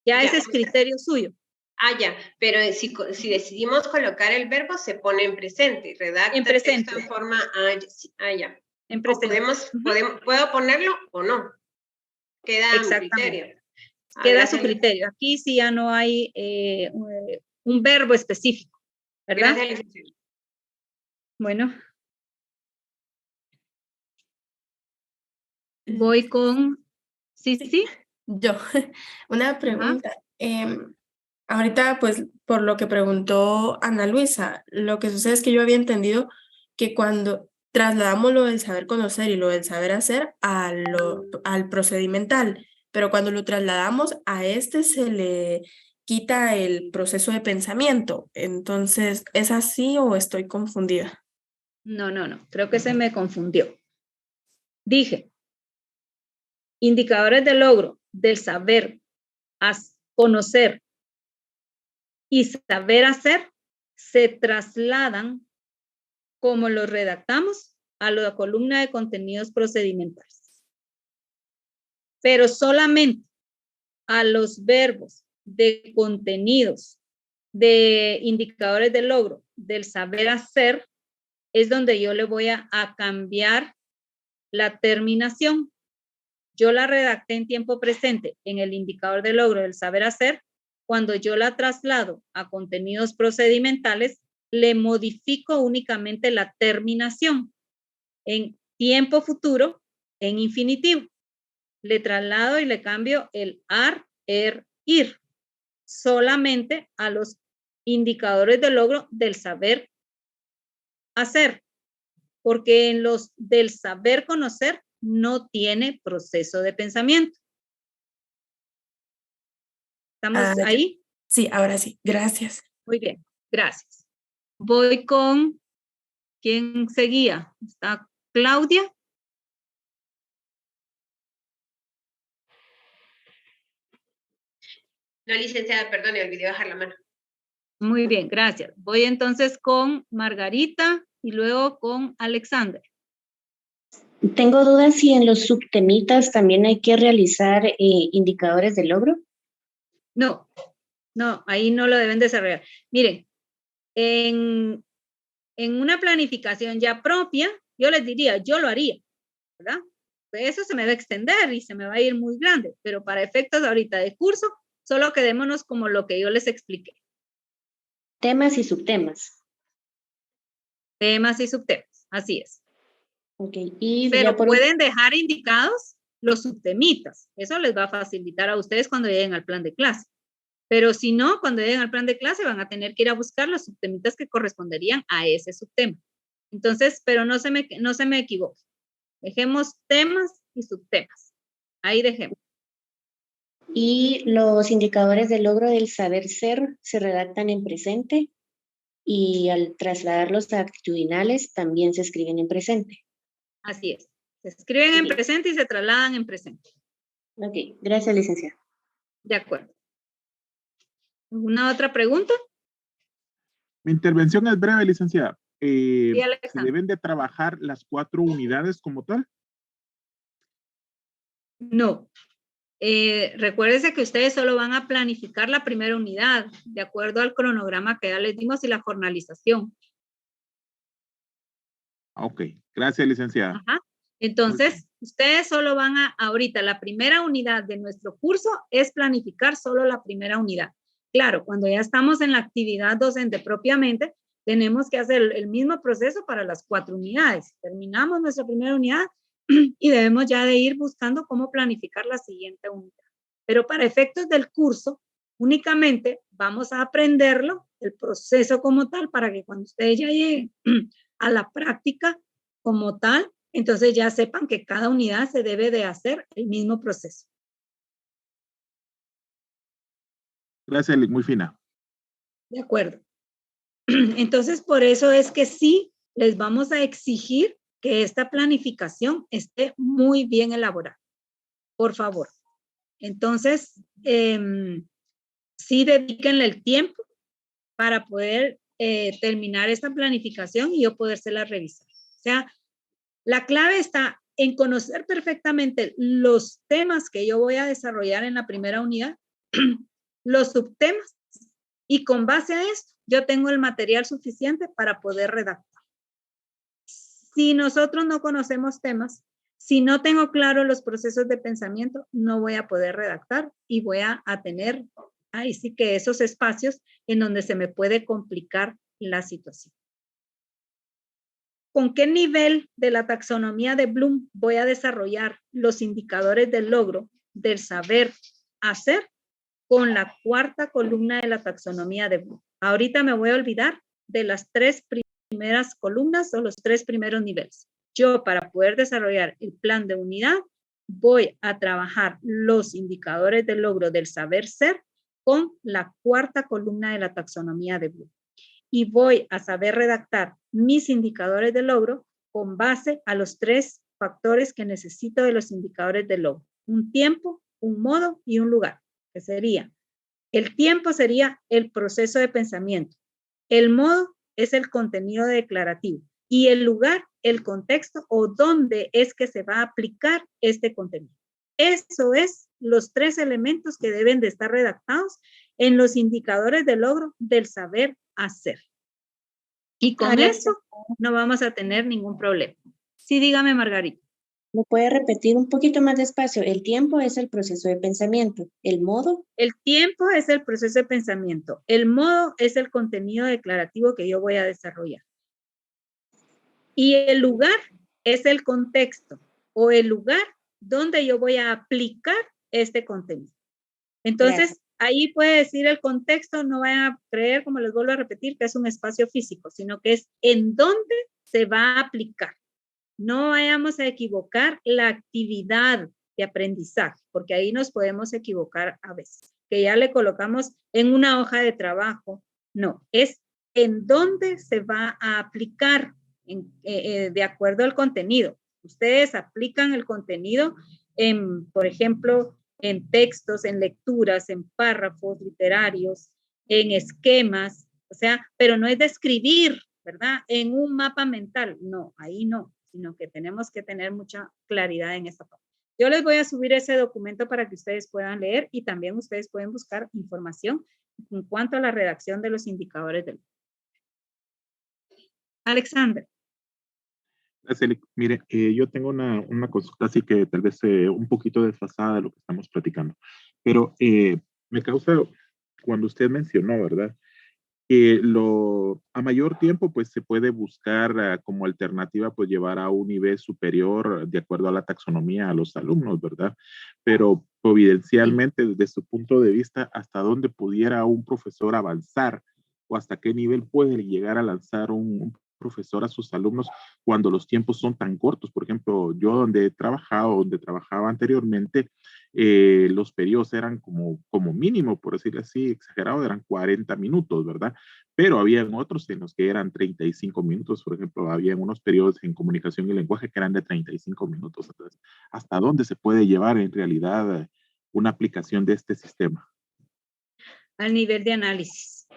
Ya ese es criterio suyo. Ya, pero si decidimos colocar el verbo, se pone en presente, redacta en presente. Texto en forma, ya. En presente. ¿Puedo ponerlo o no? Queda a mi criterio. Queda a su criterio. Aquí sí ya no hay un verbo específico, ¿verdad? Gracias, licenciada. Bueno. Voy con... Sí. Yo, una Ajá. pregunta. Ahorita, pues, por lo que preguntó Ana Luisa, lo que sucede es que yo había entendido que cuando trasladamos lo del saber conocer y lo del saber hacer al procedimental, pero cuando lo trasladamos a este se le quita el proceso de pensamiento. Entonces, ¿es así o estoy confundida? No. Creo que se me confundió. Dije, indicadores de logro del saber conocer y saber hacer se trasladan como los redactamos a la columna de contenidos procedimentales. Pero solamente a los verbos de contenidos, de indicadores de logro, del saber hacer, es donde yo le voy a cambiar la terminación. Yo la redacté en tiempo presente en el indicador de logro del saber hacer. Cuando yo la traslado a contenidos procedimentales, le modifico únicamente la terminación en tiempo futuro, en infinitivo. Le traslado y le cambio el ar, ir, solamente a los indicadores de logro del saber hacer, porque en los del saber conocer no tiene proceso de pensamiento. ¿Estamos ahí? Sí, ahora sí. Gracias. Muy bien, gracias. Voy con... ¿Quién seguía? ¿Está Claudia? No, licenciada, perdón, me olvidé bajar la mano. Muy bien, gracias. Voy entonces con Margarita y luego con Alexander. Tengo dudas si en los subtemitas también hay que realizar indicadores de logro. No, ahí no lo deben desarrollar. Miren, en una planificación ya propia, yo les diría, yo lo haría, ¿verdad? Eso se me va a extender y se me va a ir muy grande, pero para efectos ahorita de curso, solo quedémonos como lo que yo les expliqué. Temas y subtemas. Temas y subtemas, así es. Ok, y pero ya por pueden dejar indicados los subtemitas. Eso les va a facilitar a ustedes cuando lleguen al plan de clase. Pero si no, cuando lleguen al plan de clase van a tener que ir a buscar los subtemitas que corresponderían a ese subtema. Entonces, pero no se me equivoque. Dejemos temas y subtemas. Ahí dejemos. Y los indicadores de logro del saber ser se redactan en presente y al trasladarlos a actitudinales también se escriben en presente. Así es. Se escriben en presente y se trasladan en presente. Ok, gracias, licenciada. De acuerdo. ¿Alguna otra pregunta? Mi intervención es breve, licenciada. Sí, ¿Se Alexandra. deben de trabajar las 4 unidades como tal? No. Recuérdense que ustedes solo van a planificar la primera unidad, de acuerdo al cronograma que ya les dimos y la jornalización. Ok, gracias, licenciada. Ajá. Entonces, ustedes solo van ahorita, la primera unidad de nuestro curso es planificar solo la primera unidad. Claro, cuando ya estamos en la actividad docente propiamente, tenemos que hacer el mismo proceso para las 4 unidades. Terminamos nuestra primera unidad y debemos ya de ir buscando cómo planificar la siguiente unidad. Pero para efectos del curso, únicamente vamos a aprenderlo, el proceso como tal, para que cuando ustedes ya lleguen a la práctica como tal, entonces ya sepan que cada unidad se debe de hacer el mismo proceso. Gracias, muy fina. De acuerdo. Entonces, por eso es que sí les vamos a exigir que esta planificación esté muy bien elaborada. Por favor. Entonces, sí dedíquenle el tiempo para poder terminar esta planificación y yo podérsela revisar. O sea, la clave está en conocer perfectamente los temas que yo voy a desarrollar en la primera unidad, los subtemas, y con base a esto, yo tengo el material suficiente para poder redactar. Si nosotros no conocemos temas, si no tengo claro los procesos de pensamiento, no voy a poder redactar y voy a tener, ahí sí que esos espacios en donde se me puede complicar la situación. ¿con qué nivel de la taxonomía de Bloom voy a desarrollar los indicadores del logro, del saber hacer? Con la cuarta columna de la taxonomía de Bloom. Ahorita me voy a olvidar de las 3 primeras columnas o los 3 primeros niveles. Yo, para poder desarrollar el plan de unidad, voy a trabajar los indicadores del logro del saber ser con la cuarta columna de la taxonomía de Bloom. Y voy a saber redactar mis indicadores de logro con base a los 3 factores que necesito de los indicadores de logro. Un tiempo, un modo y un lugar. Que sería, el tiempo sería el proceso de pensamiento, el modo es el contenido declarativo y el lugar, el contexto o dónde es que se va a aplicar este contenido. Eso es los 3 elementos que deben de estar redactados en los indicadores de logro del saber hacer. Y con eso no vamos a tener ningún problema. Sí, dígame, Margarita. ¿Me puede repetir un poquito más despacio? El tiempo es el proceso de pensamiento. ¿El modo? El tiempo es el proceso de pensamiento. El modo es el contenido declarativo que yo voy a desarrollar. Y el lugar es el contexto o el lugar donde yo voy a aplicar este contenido. Entonces, ahí puede decir el contexto, no vayan a creer, como les vuelvo a repetir, que es un espacio físico, sino que es en dónde se va a aplicar. No vayamos a equivocar la actividad de aprendizaje, porque ahí nos podemos equivocar a veces, que ya le colocamos en una hoja de trabajo. No, es en dónde se va a aplicar de acuerdo al contenido. Ustedes aplican el contenido por ejemplo, en textos, en lecturas, en párrafos literarios, en esquemas, o sea, pero no es de escribir, ¿verdad? En un mapa mental, no, ahí no, sino que tenemos que tener mucha claridad en esta parte. Yo les voy a subir ese documento para que ustedes puedan leer y también ustedes pueden buscar información en cuanto a la redacción de los indicadores del. Alexander. Gracias, mire, yo tengo una consulta así que tal vez un poquito desfasada de lo que estamos platicando, pero me causa cuando usted mencionó, ¿verdad? A mayor tiempo, pues se puede buscar como alternativa, pues llevar a un nivel superior de acuerdo a la taxonomía a los alumnos, ¿verdad? Pero providencialmente, desde su punto de vista, ¿hasta dónde pudiera un profesor avanzar o hasta qué nivel puede llegar a lanzar un profesor a sus alumnos cuando los tiempos son tan cortos? Por ejemplo, yo donde trabajaba anteriormente, los periodos eran como mínimo, por decirlo así, exagerado, eran 40 minutos, ¿verdad? Pero habían otros en los que eran 35 minutos, por ejemplo, habían unos periodos en comunicación y lenguaje que eran de 35 minutos. Entonces, ¿hasta dónde se puede llevar en realidad una aplicación de este sistema? Al nivel de análisis,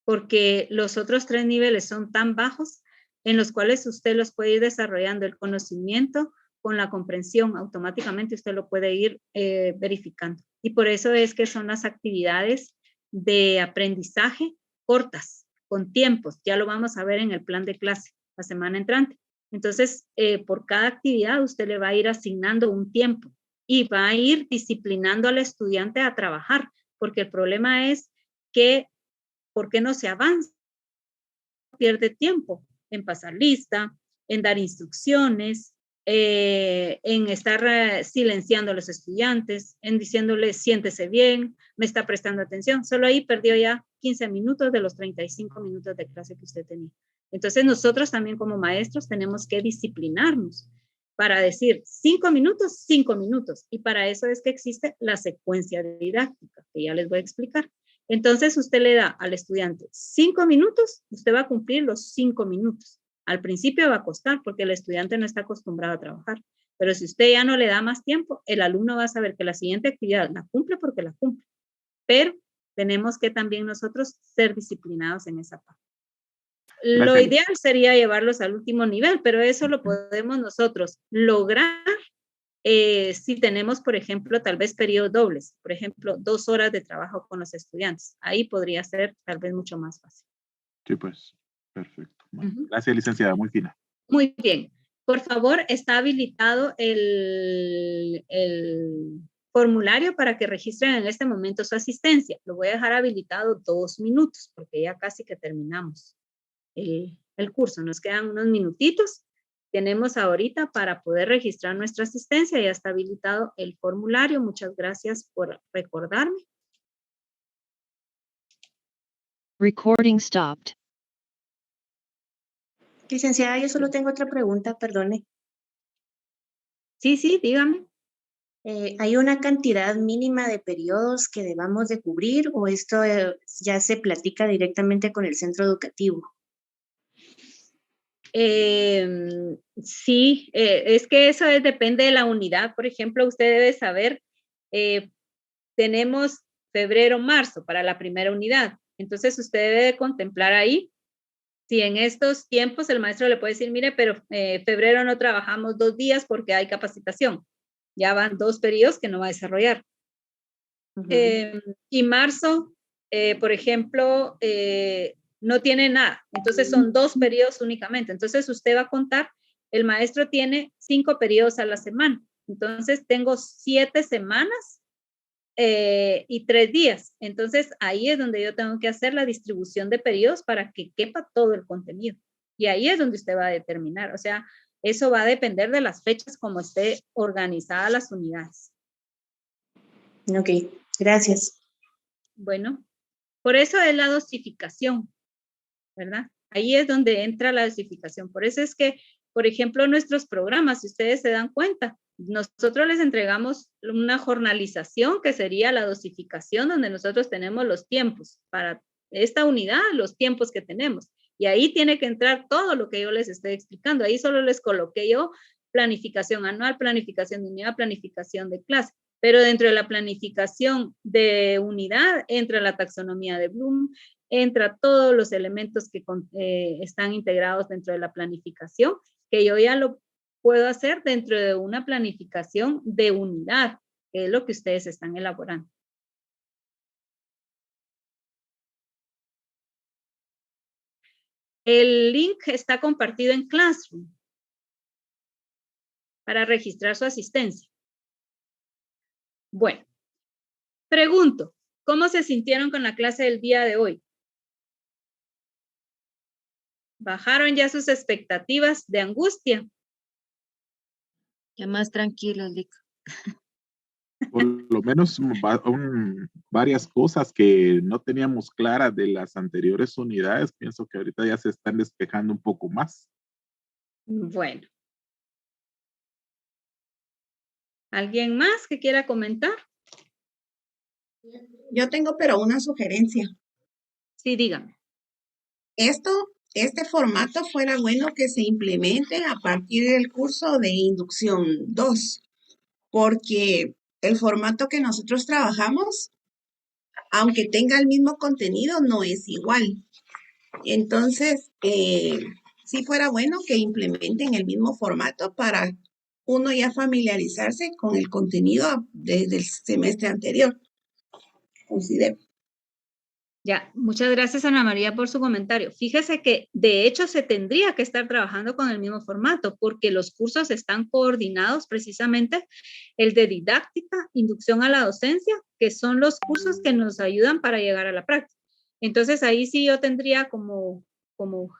porque los otros 3 niveles son tan bajos en los cuales usted los puede ir desarrollando el conocimiento con la comprensión, automáticamente usted lo puede ir verificando. Y por eso es que son las actividades de aprendizaje cortas, con tiempos. Ya lo vamos a ver en el plan de clase la semana entrante. Entonces, por cada actividad usted le va a ir asignando un tiempo y va a ir disciplinando al estudiante a trabajar, porque el problema es que, ¿por qué no se avanza? Pierde tiempo en pasar lista, en dar instrucciones, en estar silenciando a los estudiantes, en diciéndoles siéntese bien, me está prestando atención. Solo ahí perdió ya 15 minutos de los 35 minutos de clase que usted tenía. Entonces nosotros también como maestros tenemos que disciplinarnos para decir 5 minutos, 5 minutos. Y para eso es que existe la secuencia didáctica, que ya les voy a explicar. Entonces usted le da al estudiante 5 minutos, usted va a cumplir los 5 minutos. Al principio va a costar porque el estudiante no está acostumbrado a trabajar, pero si usted ya no le da más tiempo, el alumno va a saber que la siguiente actividad la cumple porque la cumple, pero tenemos que también nosotros ser disciplinados en esa parte. Lo ideal sería llevarlos al último nivel, pero eso lo podemos nosotros lograr si tenemos, por ejemplo, tal vez periodos dobles, por ejemplo, 2 horas de trabajo con los estudiantes. Ahí podría ser tal vez mucho más fácil. Sí, pues, perfecto. Bueno, gracias, licenciada, muy fina. Muy bien. Por favor, está habilitado el formulario para que registren en este momento su asistencia. Lo voy a dejar habilitado 2 minutos porque ya casi que terminamos el el curso. Nos quedan unos minutitos. Tenemos ahorita para poder registrar nuestra asistencia. Ya está habilitado el formulario. Muchas gracias por recordarme. Recording stopped. Licenciada, yo solo tengo otra pregunta, perdone. Sí, dígame. ¿Hay una cantidad mínima de periodos que debamos de cubrir o esto ya se platica directamente con el centro educativo? Sí, es que eso depende de la unidad. Por ejemplo, usted debe saber, tenemos febrero, marzo para la primera unidad. Entonces, usted debe de contemplar ahí si en estos tiempos el maestro le puede decir, mire, pero febrero no trabajamos 2 días porque hay capacitación. Ya van 2 periodos que no va a desarrollar. Y marzo, por ejemplo, no tiene nada. Entonces son 2 periodos únicamente. Entonces usted va a contar, el maestro tiene 5 periodos a la semana. Entonces tengo 7 semanas y 3 días. Entonces ahí es donde yo tengo que hacer la distribución de periodos para que quepa todo el contenido. Y ahí es donde usted va a determinar. O sea, eso va a depender de las fechas como esté organizada las unidades. Ok, gracias. Bueno, por eso es la dosificación, ¿verdad? Ahí es donde entra la dosificación. Por eso es que, por ejemplo, nuestros programas, si ustedes se dan cuenta, nosotros les entregamos una jornalización que sería la dosificación, donde nosotros tenemos los tiempos para esta unidad, los tiempos que tenemos. Y ahí tiene que entrar todo lo que yo les estoy explicando. Ahí solo les coloqué yo planificación anual, planificación de unidad, planificación de clase. Pero dentro de la planificación de unidad entra la taxonomía de Bloom, entra todos los elementos que están integrados dentro de la planificación, que yo ya lo puedo hacer dentro de una planificación de unidad, que es lo que ustedes están elaborando. El link está compartido en Classroom para registrar su asistencia. Bueno, pregunto, ¿cómo se sintieron con la clase del día de hoy? ¿Bajaron ya sus expectativas de angustia? Ya más tranquilo, Lic. Por lo menos varias cosas que no teníamos claras de las anteriores unidades, pienso que ahorita ya se están despejando un poco más. Bueno. ¿Alguien más que quiera comentar? Yo tengo pero una sugerencia. Sí, dígame. Este formato fuera bueno que se implemente a partir del curso de inducción 2, porque el formato que nosotros trabajamos, aunque tenga el mismo contenido, no es igual. Entonces, sí fuera bueno que implementen el mismo formato para uno ya familiarizarse con el contenido desde el semestre anterior. Considero. Ya, muchas gracias Ana María por su comentario. Fíjese que de hecho se tendría que estar trabajando con el mismo formato porque los cursos están coordinados precisamente el de didáctica, inducción a la docencia, que son los cursos que nos ayudan para llegar a la práctica. Entonces ahí sí yo tendría como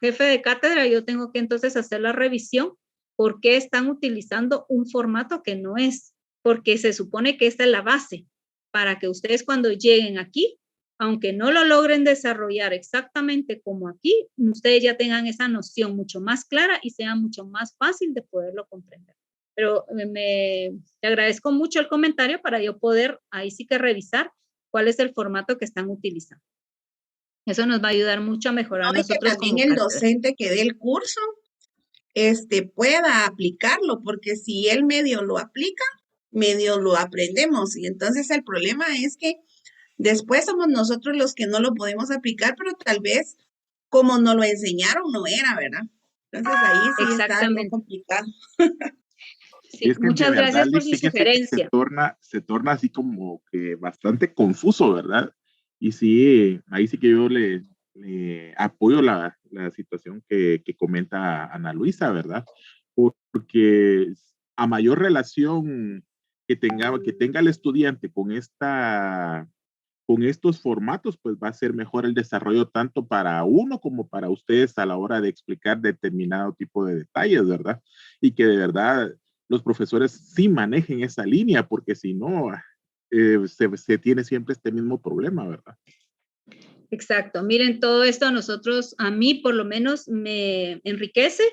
jefe de cátedra, yo tengo que entonces hacer la revisión por qué están utilizando un formato que no es, porque se supone que esta es la base para que ustedes cuando lleguen aquí, aunque no lo logren desarrollar exactamente como aquí, ustedes ya tengan esa noción mucho más clara y sea mucho más fácil de poderlo comprender. Pero te agradezco mucho el comentario para yo poder ahí sí que revisar cuál es el formato que están utilizando. Eso nos va a ayudar mucho a mejorar nosotros también como el cátedra. docente que dé el curso pueda aplicarlo, porque si él medio lo aplica, medio lo aprendemos. Y entonces el problema es que después somos nosotros los que no lo podemos aplicar, pero tal vez como no lo enseñaron no era, ¿verdad? Entonces ahí sí está algo complicado. Sí, es que muchas de verdad, gracias por su fíjese que sugerencia. se torna así como que bastante confuso, ¿verdad? Y sí, ahí sí que yo le apoyo la situación que comenta Ana Luisa, ¿verdad? Porque a mayor relación que tenga el estudiante con con estos formatos, pues va a ser mejor el desarrollo tanto para uno como para ustedes a la hora de explicar determinado tipo de detalles, ¿verdad? Y que de verdad los profesores sí manejen esa línea, porque si no, se tiene siempre este mismo problema, ¿verdad? Exacto. Miren, todo esto a nosotros, a mí por lo menos me enriquece,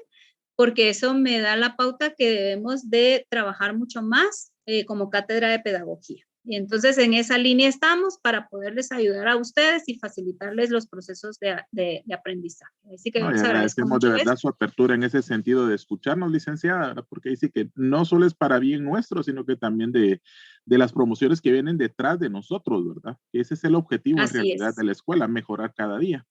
porque eso me da la pauta que debemos de trabajar mucho más como cátedra de pedagogía. Y entonces en esa línea estamos para poderles ayudar a ustedes y facilitarles los procesos de aprendizaje. Así que No, yo y les agradezco agradecemos de mucho verdad eso. su apertura en ese sentido de escucharnos, licenciada, ¿verdad? Porque dice que no solo es para bien nuestro, sino que también de las promociones que vienen detrás de nosotros, ¿verdad? Que ese es el objetivo en Así realidad es. de la escuela, mejorar cada día.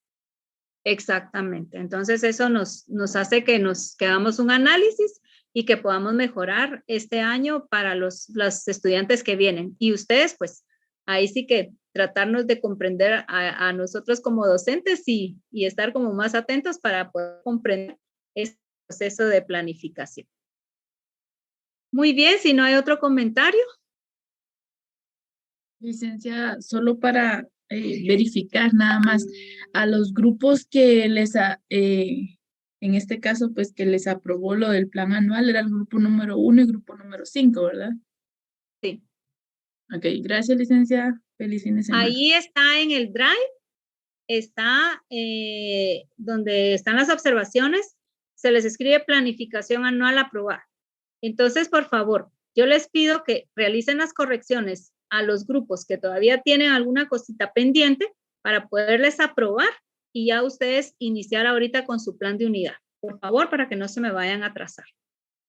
Exactamente. Entonces eso nos hace que nos quedamos un análisis y que podamos mejorar este año para los estudiantes que vienen. Y ustedes, pues, ahí sí que tratarnos de comprender a nosotros como docentes y estar como más atentos para poder comprender este proceso de planificación. Muy bien, si no hay otro comentario. Licenciada, solo para verificar nada más a los grupos que en este caso, pues que les aprobó lo del plan anual, era el grupo número 1 y grupo número 5, ¿verdad? Sí. Ok, gracias, licenciada. Feliz fin de semana. Ahí está en el Drive, está donde están las observaciones, se les escribe planificación anual aprobada. Entonces, por favor, yo les pido que realicen las correcciones a los grupos que todavía tienen alguna cosita pendiente para poderles aprobar y ya ustedes iniciar ahorita con su plan de unidad. Por favor, para que no se me vayan a atrasar.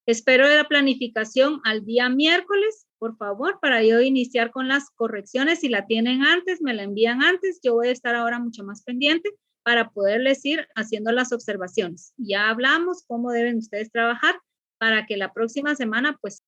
Espero la planificación al día miércoles, por favor, para yo iniciar con las correcciones. Si la tienen antes, me la envían antes. Yo voy a estar ahora mucho más pendiente para poderles ir haciendo las observaciones. Ya hablamos cómo deben ustedes trabajar para que la próxima semana, pues,